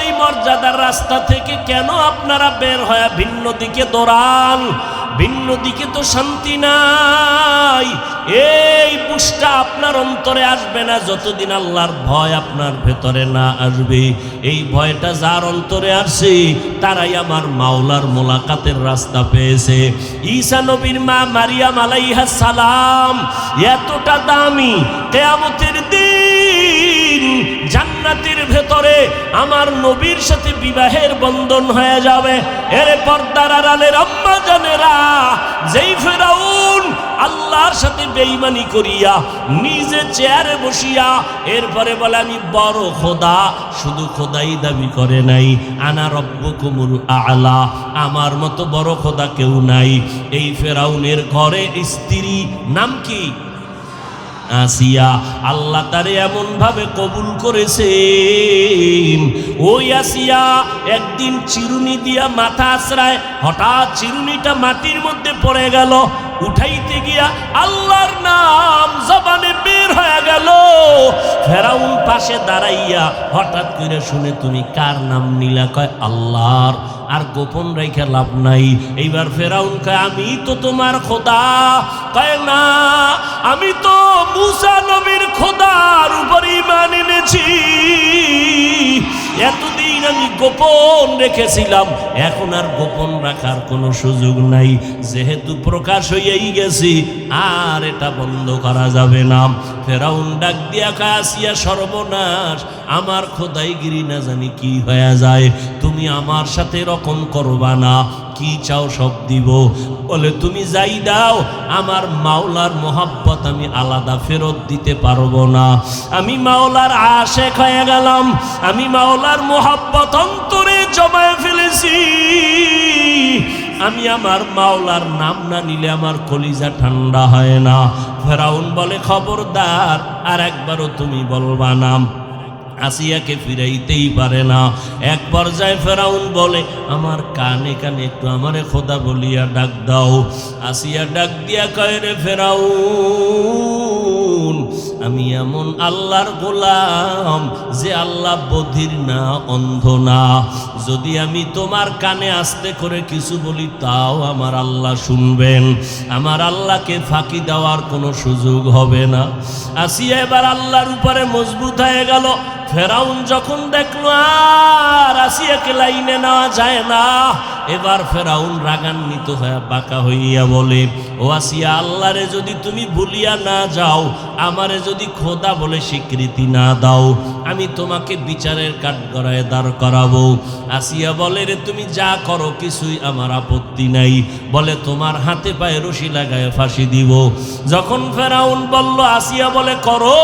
এই মর্যাদার রাস্তা থেকে কেন আপনারা বের হয়ে ভিন্ন দিকে দৌড়ান? ভিন্ন দিকে তো শান্তি নাই। এই বুঝটা আপনার অন্তরে আসবে না যতদিন আল্লাহর ভয় আপনার ভেতরে না আসবে। এই ভয়টা যার অন্তরে আসে, তারাই আমার মাওলার মোলাকাতের রাস্তা পেয়েছে। ঈসা নবীর মা মারিয়াম আলাইহিস সালাম এতটা দামি, কিয়ামতের দিন জান্নাতের ভেতরে আমার নবীর সাথে বিবাহের বন্ধন হয়ে যাবে। এরে পর্দার আড়ালের আম্মা জানেরা, যেই ফেরাউন আল্লাহর সাথে বেঈমানি করিয়া নিজে চেয়ারে বসিয়া এরপরে বলে আমি বড় খোদা, শুধু খোদাই দাবি করে নাই, আনা রব্বুকুমুল আ'লা, আমার মতো বড় খোদা কেউ নাই। এই ফেরাউনের ঘরে স্ত্রী নাম কি? আসিয়া। আল্লাহ তারে এমন ভাবে কবুল করেছেন, ওই আসিয়া একদিন চিরুনি দিয়া মাথা আছড়ায়, হঠাৎ চিরুনিটা মাটির মধ্যে পড়ে গেল, উঠাইতে গিয়া আল্লাহর নাম জবানে বের হয়ে গেল। ফেরাউন পাশে দাঁড়াইয়া হঠাৎ করে শুনে, তুমি কার নাম নিলা? কয় আল্লাহর। আর গোপন রেখে লাভ নাই। এইবার ফেরাউন কয় আমি তো তোমার খোদা। কয় না, আমি তো মুসা নবীর খোদার উপর ঈমান এনেছি, এতদিন আমি গোপন রেখেছিলাম, এখন আর গোপন রাখার কোনো সুযোগ নাই, যেহেতু প্রকাশ হয়েই গেছি আর এটা বন্ধ করা যাবে না। ফেরাউন ডাক দিয়া কয় আসিয়া সর্বনাশ, আমার খোদাইগিরি না জানি কি হয়ে যায়, তুমি আমার সাথে এরকম করবা না, কি চাও সব দিব। বলে তুমি যাই দাও, আমার মাওলার মোহাব্বত আমি আলাদা ফেরত দিতে পারবো না। আমি মাওলার আশেক হয়ে গেলাম, আমি মাওলার মোহাব্বত অন্তরে জমায়ে ফেলেছি, আমি আমার মাওলার নাম না নিলে আমার কলিজা ঠান্ডা হয় না। ফেরাউন বলে খবরদার, আর একবারও তুমি বলবা না। আসিয়াকে ফিরাইতেই পারে না। এক পর্যায়ে ফেরাউন বলে আমার কানে কানে একটু আমারে খোদা বলিয়া ডাক দাও। আসিয়া ডাক দিয়া কয়, রে ফেরাউন, আমি এমন আল্লাহর গোলাম যে আল্লাহ বধির না, অন্ধ না, যদি আমি তোমার কানে আস্তে করে কিছু বলি তাও আমার আল্লাহ শুনবেন, আমার আল্লাহকে ফাঁকি দেওয়ার কোনো সুযোগ হবে না। আসিয়া এবার আল্লাহর উপরে মজবুত হয়ে গেল। ফেরাউন যখন দেখলো আর আসিয়াকে লাইনে নেওয়া যায় না, এবার ফেরাউন রাগান্বিত হয়ে বাঁকা হইয়া বলে, ও আসিয়া, আল্লাহরে যদি তুমি ভুলিয়া না যাও, আমারে যদি যদি খোদা বলে স্বীকৃতি না দাও, আমি তোমাকে বিচারের কাঠগড়ায় দাঁড় করাবো। আসিয়া বলে, রে তুমি যা করো কিছুই আমার আপত্তি নাই। বলে, তোমার হাতে পায়ে রশি লাগায় ফাঁসি দিব। যখন ফেরাউন বলল, আসিয়া বলে, করো,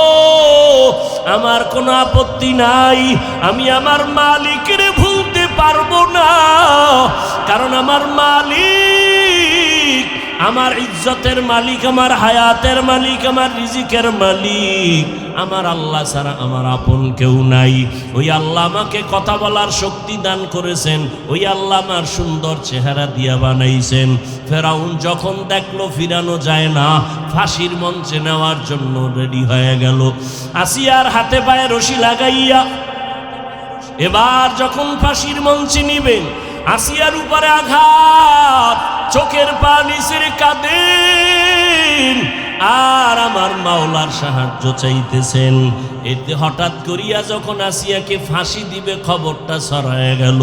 আমার কোনো আপত্তি নাই। আমি আমার মালিকের ভুলতে পারবো না, কারণ আমার মালিক, আমার ইজ্জতের মালিক, আমার হায়াতের মালিক, আমার রিজিকের মালিক আমার আল্লাহ ছাড়া আমার আপন কেউ নাই। ওই আল্লাহ আমাকে কথা বলার শক্তি দান করেছেন, ওই আল্লাহ আমার সুন্দর চেহারা দিয়া বানাইছেন। ফেরাউন যখন দেখলো ফিরানো যায় না, ফাঁসির মঞ্চে নেওয়ার জন্য রেডি হয়ে গেল। আসিয়ার হাতে পায়ে রশি লাগাইয়া এবার যখন ফাঁসির মঞ্চে নিবেন, আসিয়ার উপরে আঘাত, চোখের পানি ছেড়ে কাঁদেন আর আমার মাওলার সাহায্য চাইতেছেন। এতে হঠাৎ করিয়া যখন আসিয়াকে ফাঁসি দিবে খবরটা ছড়ায় গেল।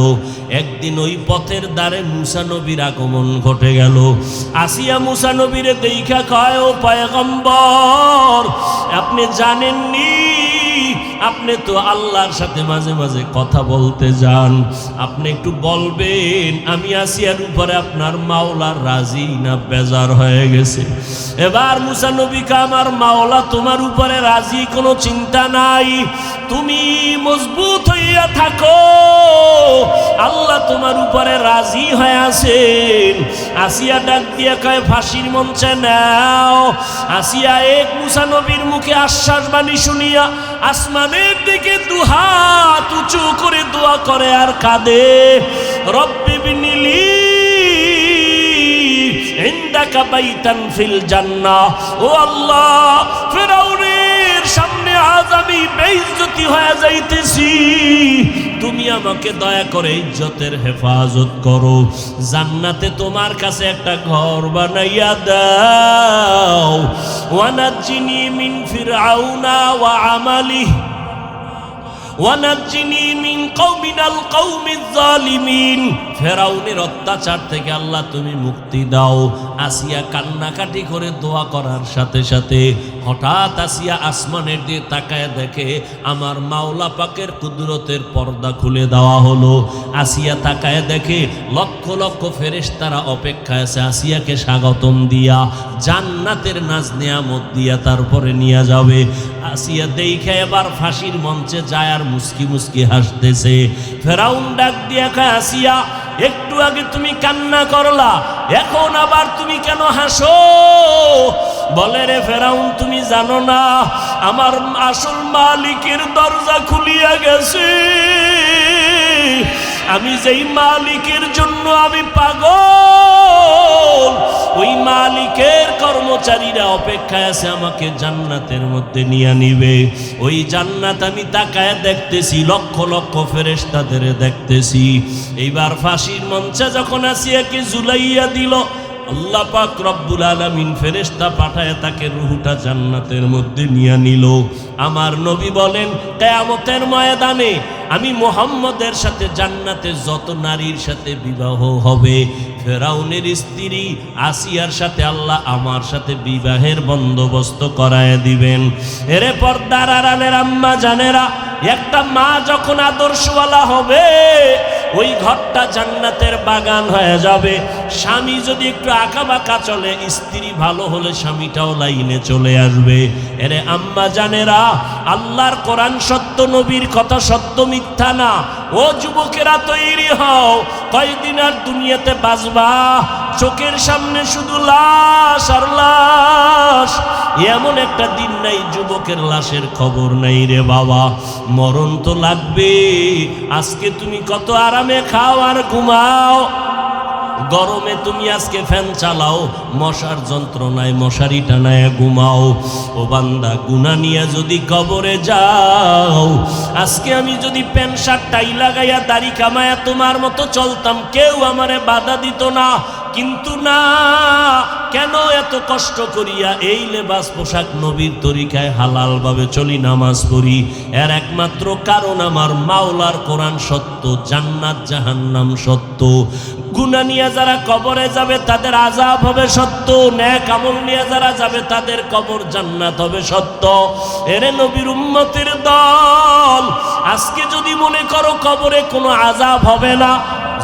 একদিন ওই পথের দ্বারে মুসা নবীর আগমন ঘটে গেল। আসিয়া মুসা নবীরে দেইখা কয়, ও পয়গম্বর, আপনি জানেননি, আপনি তো আল্লাহর সাথে মাঝে মাঝে কথা বলতে যান, আপনি একটু বলবেন আমি আসিয়ার উপরে আপনার মাওলা রাজি না বেজার হয়ে গেছে? এবার মুসা নবীকে, আমার মাওলা তোমার উপরে রাজি, কোনো চিন্তা নাই, তুমি মজবুত হইয়া থাকো, আল্লাহ তোমার উপরে রাজি হয়ে আছেন। আসিয়া ডাক দিয়া কয়, ফাঁসির মঞ্চে নাও। আসিয়া এক মুসা নবীর মুখে আশ্বাস বাণী শুনিয়া আসমানের দিকে দুহাত উঁচু করে দোয়া করে আর কাঁদে, রব্বি বিনিলি ইনদাকা বাইতান ফিল জান্নাহ। ও আল্লাহ, ফিরআউনের সামনে আজ আমি বেইজ্জতি হয়ে যাইতেছি, তুমি আমাকে দয়া করে ইজ্জতের হেফাজত করো, জান্নাতে তোমার কাছে একটা ঘর বানাইয়া দাও। ওয়ানাজ্জিনি মিন ফিরআউনা ওয়া আমালিহি ওয়ানাজ্জিনি মিন কওমিনাল কওমিজ জালিমিন। ফেরাউনের অত্যাচার থেকে আল্লাহ তুমি মুক্তি দাও। আসিয়া কান্নাকাটি করে দোয়া করার সাথে সাথে হঠাৎ আসিয়া আসমানের দিকে তাকায় দেখে আমার মাওলা পাকের কুদরতের পর্দা খুলে দেওয়া হলো। আসিয়া তাকায় দেখে লক্ষ লক্ষ ফেরেশতারা অপেক্ষায় আছে আসিয়াকে স্বাগতম দিয়া, জান্নাতের নাজ নিয়ামত দিয়া তারপরে নিয়ে যাবে। আসিয়া দেখে এবার ফাঁসির মঞ্চে যায় আর মুস্কি মুস্কি হাসতেছে। ফেরাউন ডাক দিয়া কয়, আসিয়া, একটু আগে তুমি কান্না করলা, এখন আবার তুমি কেন হাসো? বলে, রে ফেরাউন, তুমি জানো না আমার আসল মালিকের দরজা খুলিয়া গেছে, আমি যেই মালিকের জন্য আমি পাগল, ওই মালিকের কর্মচারীরা অপেক্ষায় আছে আমাকে জান্নাতের মধ্যে নিয়ে নিবে। ওই জান্নাত আমি তাকায় দেখতেছি, লক্ষ লক্ষ ফেরেশতাদের দেখতেছি। এইবার ফাঁসির মঞ্চে যখন আসিয়াকে ঝুলাইয়া দিল, আল্লাহ পাক রব্বুল আলামিন ফেরেশতা পাঠায় তাকে রূহটা জান্নাতের মধ্যে নিয়ে নিল। আমার নবী বলেন, কিয়ামতের ময়দানে আমি মুহাম্মদের সাথে জান্নাতে যত নারীর সাথে বিবাহ হবে, ফেরাউনের স্ত্রী আসিয়ার সাথে আল্লাহ আমার সাথে বিবাহের বন্দোবস্ত করায় দিবেন। এরে পর্দার আড়ালের আম্মা জানেরা, একটা মা যখন আদর্শওয়ালা হবে, ওই ঘরটা জান্নাতের বাগান হয়ে যাবে। স্বামী যদি একটু আঁকা বাঁকা চলে, স্ত্রী ভালো হলে স্বামীটাও লাইনে চলে আসবে। এরে আম্মা জানেরা, আল্লাহর কোরআন সত্য, নবীর কথা সত্য, মিথ্যা না। ও যুবকেরা তৈরি হও, কয়দিন আর দুনিয়াতে বাঁচবা, চোখের সামনে শুধু লাশ আর লাশ। এমন একটা দিন নাই যুবকের লাশের খবর নাই রে বাবা, মরণ তো লাগবে। আজকে তুমি কত আরামে খাও আর ঘুমাও, গরমে তুমি আজকে ফ্যান চালাও, মশার যন্ত্রণায় মশারি টানায় ঘুমাও। ও বান্দা, গুনাহ নিয়ে যদি কবরে যাও, আজকে আমি যদি প্যান্ট শার্ট টাই লাগাইয়া দাড়ি কামায়া তোমার মতো চলতাম, কেউ আমারে বাধা দিত না। কিন্তু না, কেন এত কষ্ট করিয়া এই লেবাস পোশাক নবীর তরিকায় হালালভাবে চলি, নামাজ পড়ি? এর একমাত্র কারণ আমার মাওলার কোরআন সত্য, জান্নাত জাহান্নাম সত্য। গুনাহ নিয়ে যারা কবরে যাবে তাদের আযাব হবে সত্য, নেক আমল নিয়ে যারা যাবে তাদের কবর জান্নাত হবে সত্য। এরে নবীর উম্মতের দল, আজকে যদি মনে করো কবরে কোনো আযাব হবে না,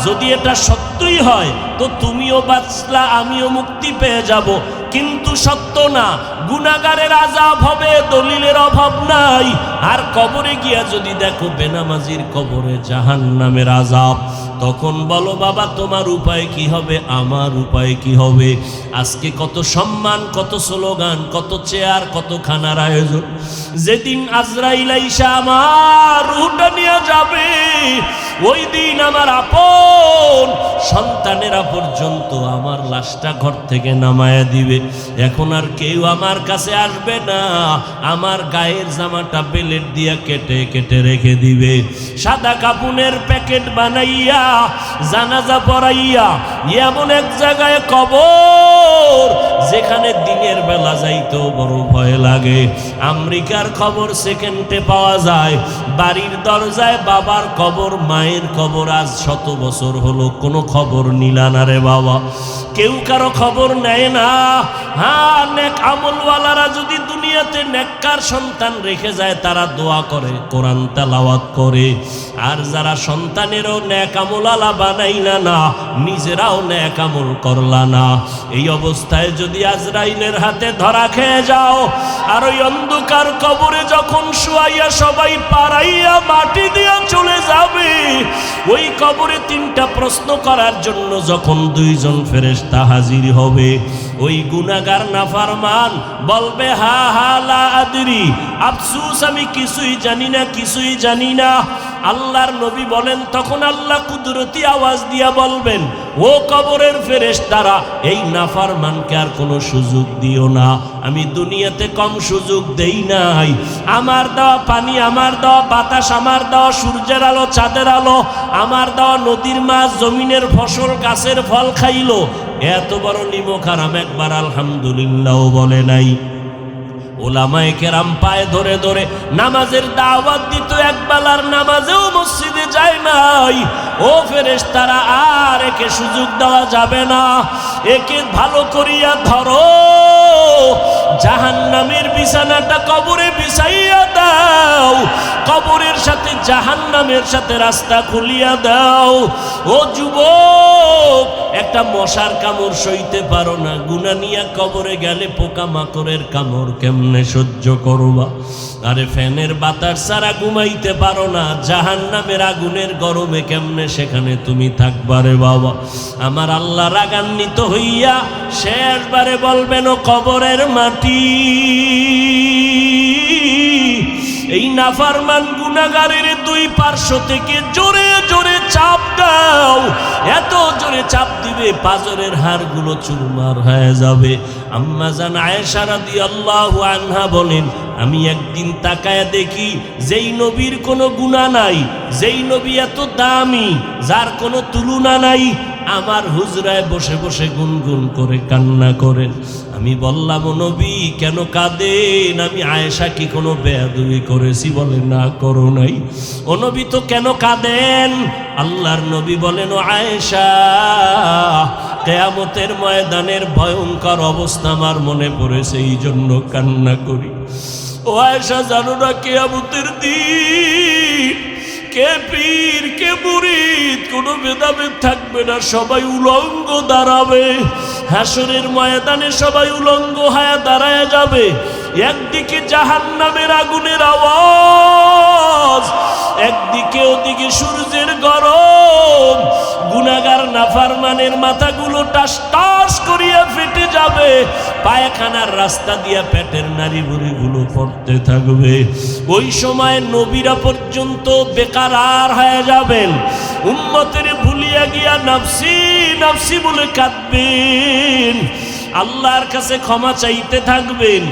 যদি এটা সত্যই হয় তো তুমিও বাঁচলা, আমিও মুক্তি পেয়ে যাব। কিন্তু সত্য না, গুনাহগারের আযাব হবে, দলিলের অভাব নাই। আর কবরে গিয়া যদি দেখো বেনামাজির কবরে জাহান্নামের আযাব, তখন বলো বাবা তোমার উপায় কি হবে, আমার উপায় কি হবে? আজকে কত সম্মান, কত স্লোগান, কত চেয়ার, কত খানার আয়োজন। যেদিন আজরাইল আইসা আমার রূহটা নিয়ে যাবে, ওই দিন আমার আপন সন্তানেরা পর্যন্ত আমার লাশটা ঘর থেকে নামায়া দিবে। এখন আর কেউ আমার কাছে আসবে না, আমার গায়ের জামাটা বেলেট দিয়া কেটে কেটে রেখে দিবে। সাদা কাপুনের প্যাকেট বানাইয়া জানাজা পড়াইয়া এমন এক জায়গায় কবর যেখানে দিনের বেলা যাইতেও বড় ভয় লাগে। আমেরিকার খবর সেকেন্ডে পাওয়া যায়, বাড়ির দরজায় বাবার কবর, মায়ের কবর। আজ 100 বছর হলো কোনো খবর নিলা না রে বাবা, কেউ কারো খবর নেয় না। হ্যাঁ, নেক আমলওয়ালারা যদি দুনিয়াতে নেককার সন্তান রেখে যায় তারা দোয়া করে, কোরআন তেলাওয়াত করে। আর যারা সন্তানেরও নেক আমলওয়ালা বানাইলা না, নিজেরাও নেক আমল করলা না, এই অবস্থায় যদি আজরাইলের হাতে ধরা খেয়ে যাও, আর ওই অন্ধকার কবরে যখন শুয়াইয়া সবাই পাড়াইয়া মাটি দিয়া চলে যাবে, ওই কবরে 3টা প্রশ্ন করার জন্য যখন 2 জন ফেরেশতা হাজির হবে, ওই গুনাহগার নাফরমান বলবে হা হা লা আদরি, আফসোস আমি কিছুই জানি না, কিছুই জানি না। আল্লাহর নবী বলেন, তখন আল্লাহ কুদরতি আওয়াজ দিয়া বলবেন, ও কবরের ফেরেশতারা, এই নাফরমানকে আর কোনো সুযোগ দিও না। আমি দুনিয়াতে কম সুযোগ দেই নাই। আমার দেওয়া পানি, আমার দেওয়া বাতাস, আমার দেওয়া সূর্যের আলো, চাঁদের আলো, আমার দেওয়া নদীর মাছ, জমিনের ফসল, গাছের ফল খাইলো, এত বড় নিমক হারাম একবার আলহামদুলিল্লাহ বলে নাই। ওলামায়ে কেরাম পায়ে ধরে ধরে নামাজের দাওয়াত দিত, একবেলার নামাজেও মসজিদে যায় নাই। ও ফেরেশতারা, আর একে সুযোগ দেওয়া যাবে না, একে ভালো করিয়া ধরো, জাহান্নামের বিছানাটা কবরে বিছাইয়া দাও, কবরের সাথে জাহান্নামের সাথে রাস্তা খুলিয়া দাও। ও যুবক, একটা মশার কামড় সইতে পারো না, গুনাহ নিয়া কবরে গেলে পোকা মাকড়ের কামড় কেমনে সহ্য করবা? আরে ফ্যানের বাতাস ছাড়া ঘুমাইতে পারো না, জাহান্নামের আগুনের গরমে কেমনে সেখানে তুমি থাকবা রে বাবা? আমার আল্লাহ রাগান্বিত হইয়া শেষবারে বলবেন, ও কবরের মাটি, এই নাফরমান গুনাহগারের 2 পার্শ্ব থেকে জোরে জোরে চাপ দাও, এত জোরে চাপ দিবে পাজরের হাড়গুলো চুরমার হয়ে যাবে। আম্মা জান আয়েশা রাদিয়াল্লাহু আনহা বলেন, আমি একদিন তাকায়া দেখি যেই নবীর কোনো গুনাহ নাই, যেই নবী এত দামি, যার কোনো তুলনা নাই, আমার হুজরায় বসে বসে গুনগুন করে কান্না করেন। আমি বললাম, ও নবী কেন কাঁদেন? আমি আয়েশা কি কোনো বেয়াদবি করেছি? বলে না, করো নাই। ও নবী তো কেন কাঁদেন? আল্লাহর নবী বলেন, ও আয়েশা, কিয়ামতের ময়দানের ভয়ঙ্কর অবস্থা আমার মনে পড়েছে, এই জন্য কান্না করি। ও আয়েশা, জানো না কিয়ামতের দিন কে পীর কে মুরিদ কোনো ভেদাভেদ থাকবে না, সবাই উলঙ্গ দাঁড়াবে। হাসরের ময়দানে সবাই উলঙ্গ হয়ে দাঁড়ায় যাবে। একদিকে জাহান্নামের আগুনের আওয়াজ, একদিকে ওদিকে সূর্যের গরম। গুনাহগার নাফরমানের মাথাগুলো টাস টাস করিয়া ফেটে যাবে, পায়খানার রাস্তা দিয়া পেটের নাড়ি ভুঁড়িগুলো পড়তে থাকবে। ওই সময় নবীরা পর্যন্ত বেকারার হয়ে যাবেন, উম্মতের ভুলিয়া গিয়া নাফসি নাফসি বলে কাঁদবেন, আল্লাহর কাছে ক্ষমা চাইতে থাকবেন।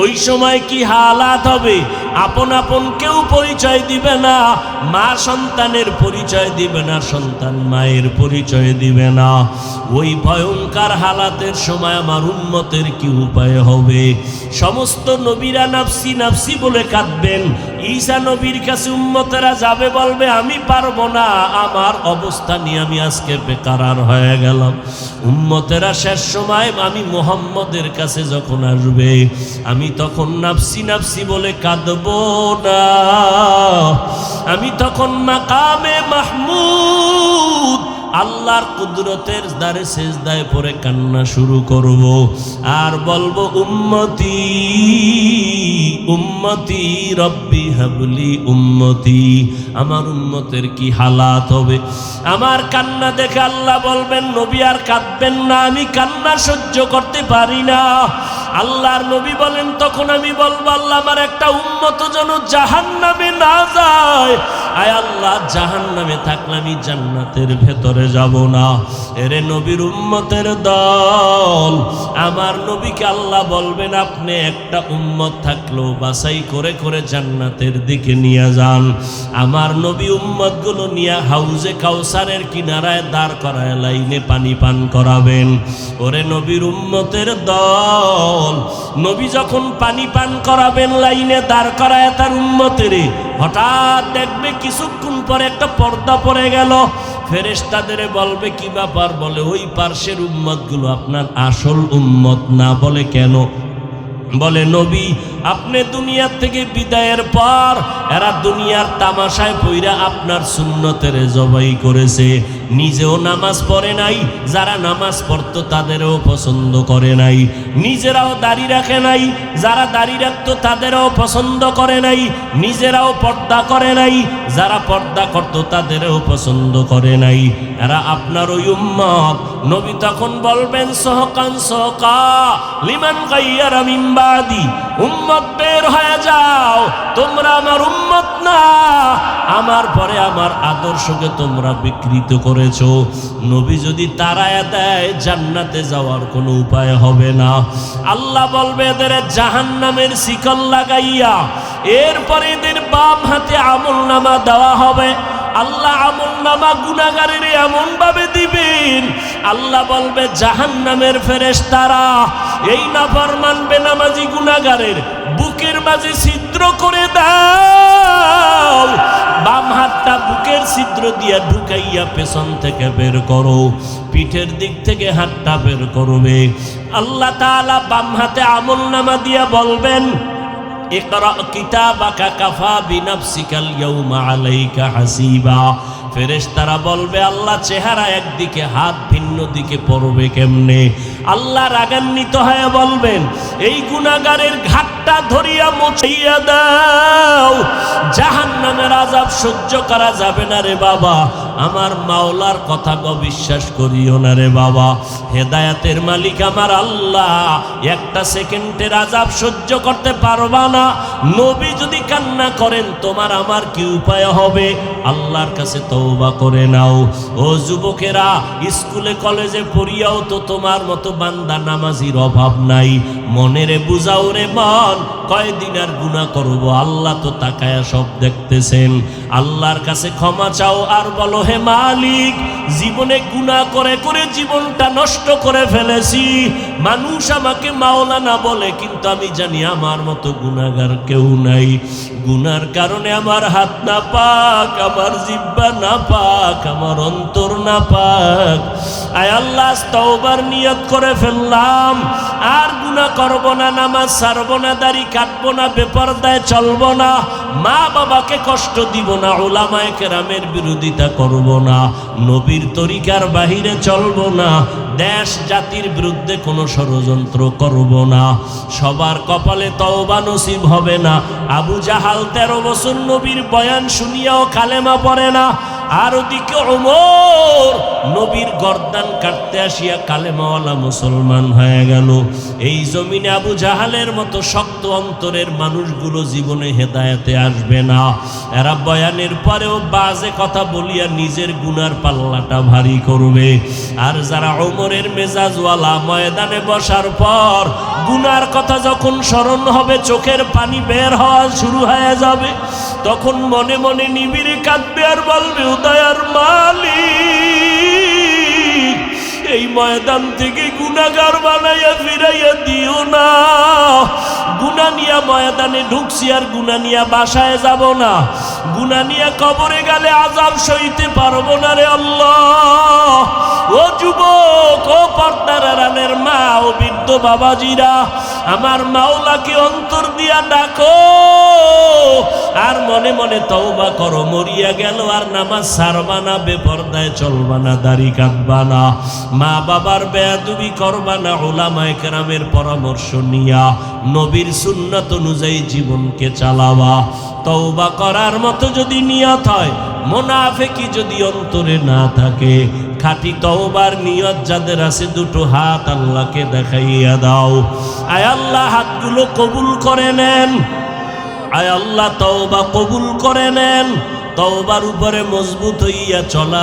ওই সময় কি হালাত হবে? আপন আপন কেউ পরিচয় দিবে না, মা সন্তানের পরিচয় দিবে না, সন্তান মায়ের পরিচয় দিবে না। ওই ভয়ঙ্কর হালাতের সময় আমার উম্মতের কি উপায় হবে? সমস্ত নবীরা নাফসি নাফসি বলে কাঁদবেন। ঈসা নবীর কাছে উম্মতেরা যাবে, বলবে আমি পারবো না, আমার অবস্থা নিয়ে আমি আজকে বেকারার হয়ে গেলাম। উম্মতেরা শেষ সময় আমি মুহাম্মদের কাছে যখন আসবে, আমি তখন নাফসি নাফসি বলে কাঁদবো না, আমি তখন মাকামে মাহমুদ আল্লাহর কুদরতের দ্বারে সেজদায় পড়ে কান্না শুরু করব আর বলবো উম্মতি উম্মতি রব্বি হাবলি উম্মতি। আমার উম্মতের কি হালাত হবে? আমার কান্না দেখে আল্লাহ বলবেন নবী আর কাঁদবেন না, আমি কান্না সহ্য করতে পারি না। আল্লাহর নবী বলেন তখন আমি বলবো আল্লাহ আমার একটা উম্মত যেন জাহান্নামে না যায়। আয় আল্লাহ জাহান্নামে থাকলে আমি জান্নাতের ভেতরে যাব না। এরে নবীর উম্মতের দল, আমার নবীকে আল্লাহ বলবেন আপনি একটা উম্মত থাকলেও বাছাই করে করে জান্নাতের দিকে নিয়ে যান। আমার নবী উম্মতগুলো নিয়ে হাউজে কাউসারের কিনারায় দাঁড় করায় লাইনে পানি পান করাবেন। ওরে নবীর উম্মতের দল, নবী যখন পানি পান করাবেন লাইনে দাঁড় করায় তার উম্মতের, হঠাৎ দেখবে কিছুক্ষণ পরে একটা পর্দা পড়ে গেল। ফেরেশতাদের বলবে কি ব্যাপার? বলে ওই পার্শ্বের উম্মতগুলো আপনার আসল উম্মত না। বলে কেন? বলে নবী আপনি দুনিয়া থেকে বিদায়ের পর এরা দুনিয়ার তামাশায় পইরা আপনার সুন্নতের জবাই করেছে, নিজেও নামাজ পড়ে নাই, যারা নামাজ পড়তো তাদেরও পছন্দ করে নাই, নিজেরাও দাড়ি রাখে নাই, যারা দাড়ি রাখতো তাদেরও পছন্দ করে নাই, নিজেরাও পর্দা করে নাই, যারা পর্দা করতো তাদেরও পছন্দ করে নাই। এরা আপনার ওই উম্মত। নবী তখন বলবেন সহকান সহকা লিমান গাইয়ারা মিন বাদি, উম্মত বের হয়ে যাও, তোমরা আমার উম্মত না, আমার পরে আমার আদর্শকে তোমরা বিকৃত করেছো। নবী যদি তাড়ায়া দেয় জান্নাতে যাওয়ার কোনো উপায় হবে না। আল্লাহ বলবে এদের জাহান্নামের শিকল লাগাইয়া এরপরে এদের বাম হাতে আমলনামা দেওয়া হবে। আল্লাহ আমলনামা গুনাহগারের এমন ভাবে দিবেন, আল্লাহ বলবে জাহান্নামের ফেরেশতারা এই নাফরমান বেনামাজি গুনাহগারের বুকের মাঝে ছিদ্র করে দাও, বাম হাতটা বুকের ছিদ্র দিয়া ঢুকাইয়া পেছন থেকে বের করো, পিঠের দিক থেকে হাতটা বের করবে। আল্লাহ তাআলা বাম হাতে আমলনামা দিয়া বলবেন ইকরা কিতাবাকা কাফা বিনাফসিকাল ইয়াউমা আলাইকা হাসিবা। ফেরেশতারা বলবে আল্লাহ চেহারা একদিকে হাত ভিন্ন দিকে পড়বে কেমনে? আল্লাহ রাগান্বিত হয়ে বলবেন এই গুনাহগারের ঘাটটা ধরিয়া মুছাইয়া দাও, জাহান্নামের আযাব সহ্য করা যাবে না রে বাবা। আমার মাওলার কথা বিশ্বাস করিও না রে বাবা। হেদায়েতের মালিক আমার আল্লাহ, একটা সেকেন্ডের আযাব সহ্য করতে পারবা না। নবী যদি কান্না করেন তোমার আমার কি উপায় হবে? আল্লাহর কাছে তওবা করে নাও। ও যুবকেরা, স্কুলে কলেজে পড়িয়াও তো তোমার মতো বান্দা নামাজির অভাব নাই। মনেরে বুঝাও রে মন, কয়দিন আর গুনাহ করব? আল্লাহ তো তাকায়া সব দেখতেছেন। আল্লাহর কাছে ক্ষমা চাও আর বলো হে মালিক, জীবনে গুনাহ করে করে জীবনটা নষ্ট করে ফেলেছি। মানুষ আমাকে মাওলানা বলে, কিন্তু আমি জানি আমার মতো গুনাহগার কেউ নাই। গুনার কারণে আমার হাত না পাক, আমার জিহ্বা না পাক, আমার অন্তর না পাক। আয় আল্লাহ তওবার নিয়ত করে ফেললাম, আর গুনাহ করব না, নামাজ ছাড়ব না, দাড়ি কাটবো না, বেপরদায় চলবো না, মা বাবাকে কষ্ট দিব না, উলামায়ে কেরামের বিরোধিতা করব না, নবীর তরিকার বাহিরে চলবো না, দেশ জাতির বিরুদ্ধে কোনো ষড়যন্ত্র করব না। সবার কপালে তওবা নসিব হবে না। আবু জাহাল 13 বছর নবীর বয়ান শুনিয়াও কালেমা পড়ে না। আর ওদিকে ওমর নবীর গর্দান কাটতে আসিয়া কালেমাওয়ালা মুসলমান হয়ে গেল। এই জমিনে আবু জাহালের মতো শক্ত অন্তরের মানুষগুলো জীবনে হেদায়েতে আসবে না। এরা বয়ানের পরেও বাজে কথা বলিয়া নিজের গুনার পাল্লাটা ভারী করবে। আর যারা ওমরের মেজাজওয়ালা, ময়দানে বসার পর গুনার কথা যখন স্মরণ হবে, চোখের পানি বের হওয়া শুরু হয়ে যাবে, তখন মনে মনে নিবিড়ে কাঁদবে আর বলবে, উদয়ার মালিক, এই ময়দান থেকে গুনাহগার বানাইয়া ফিরাইয়া দিও না। গুনাহ নিয়া ময়দানে ঢুকছি আর গুনাহ নিয়া বাসায় যাব না, গুনাহ নিয়া কবরে গেলে আযাব সইতে পারবো না রে আল্লাহ। ও যুবক, ও পর্দার আড়ালের মা, ও বৃদ্ধ বাবাজিরা, আমার মাওলাকে অন্তর দিয়া ডাকো আর মনে মনে তওবা করো। মরিয়া গেল আর নামাজ ছাড়বা না, বেপরদায় চলবা না, দাড়ি কাটবা না, মা বাবার বেয়াদবি করবা না, উলামায়ে কেরামের পরামর্শ নিয়া নবীর সুন্নাত অনুযায়ী জীবনকে চালাবা। তওবা করার মতো যদি নিয়ত হয়, মুনাফিকি যদি অন্তরে না থাকে, খাঁটি তওবার নিয়ত যাদের আছে, দুটো হাত আল্লাহকে দেখাইয়া দাও। আয় আল্লাহ, হাতগুলো কবুল করে নেন। আয় আল্লাহ, তওবা কবুল করে নেন। তওবার উপরে মজবুত হইয়া চলা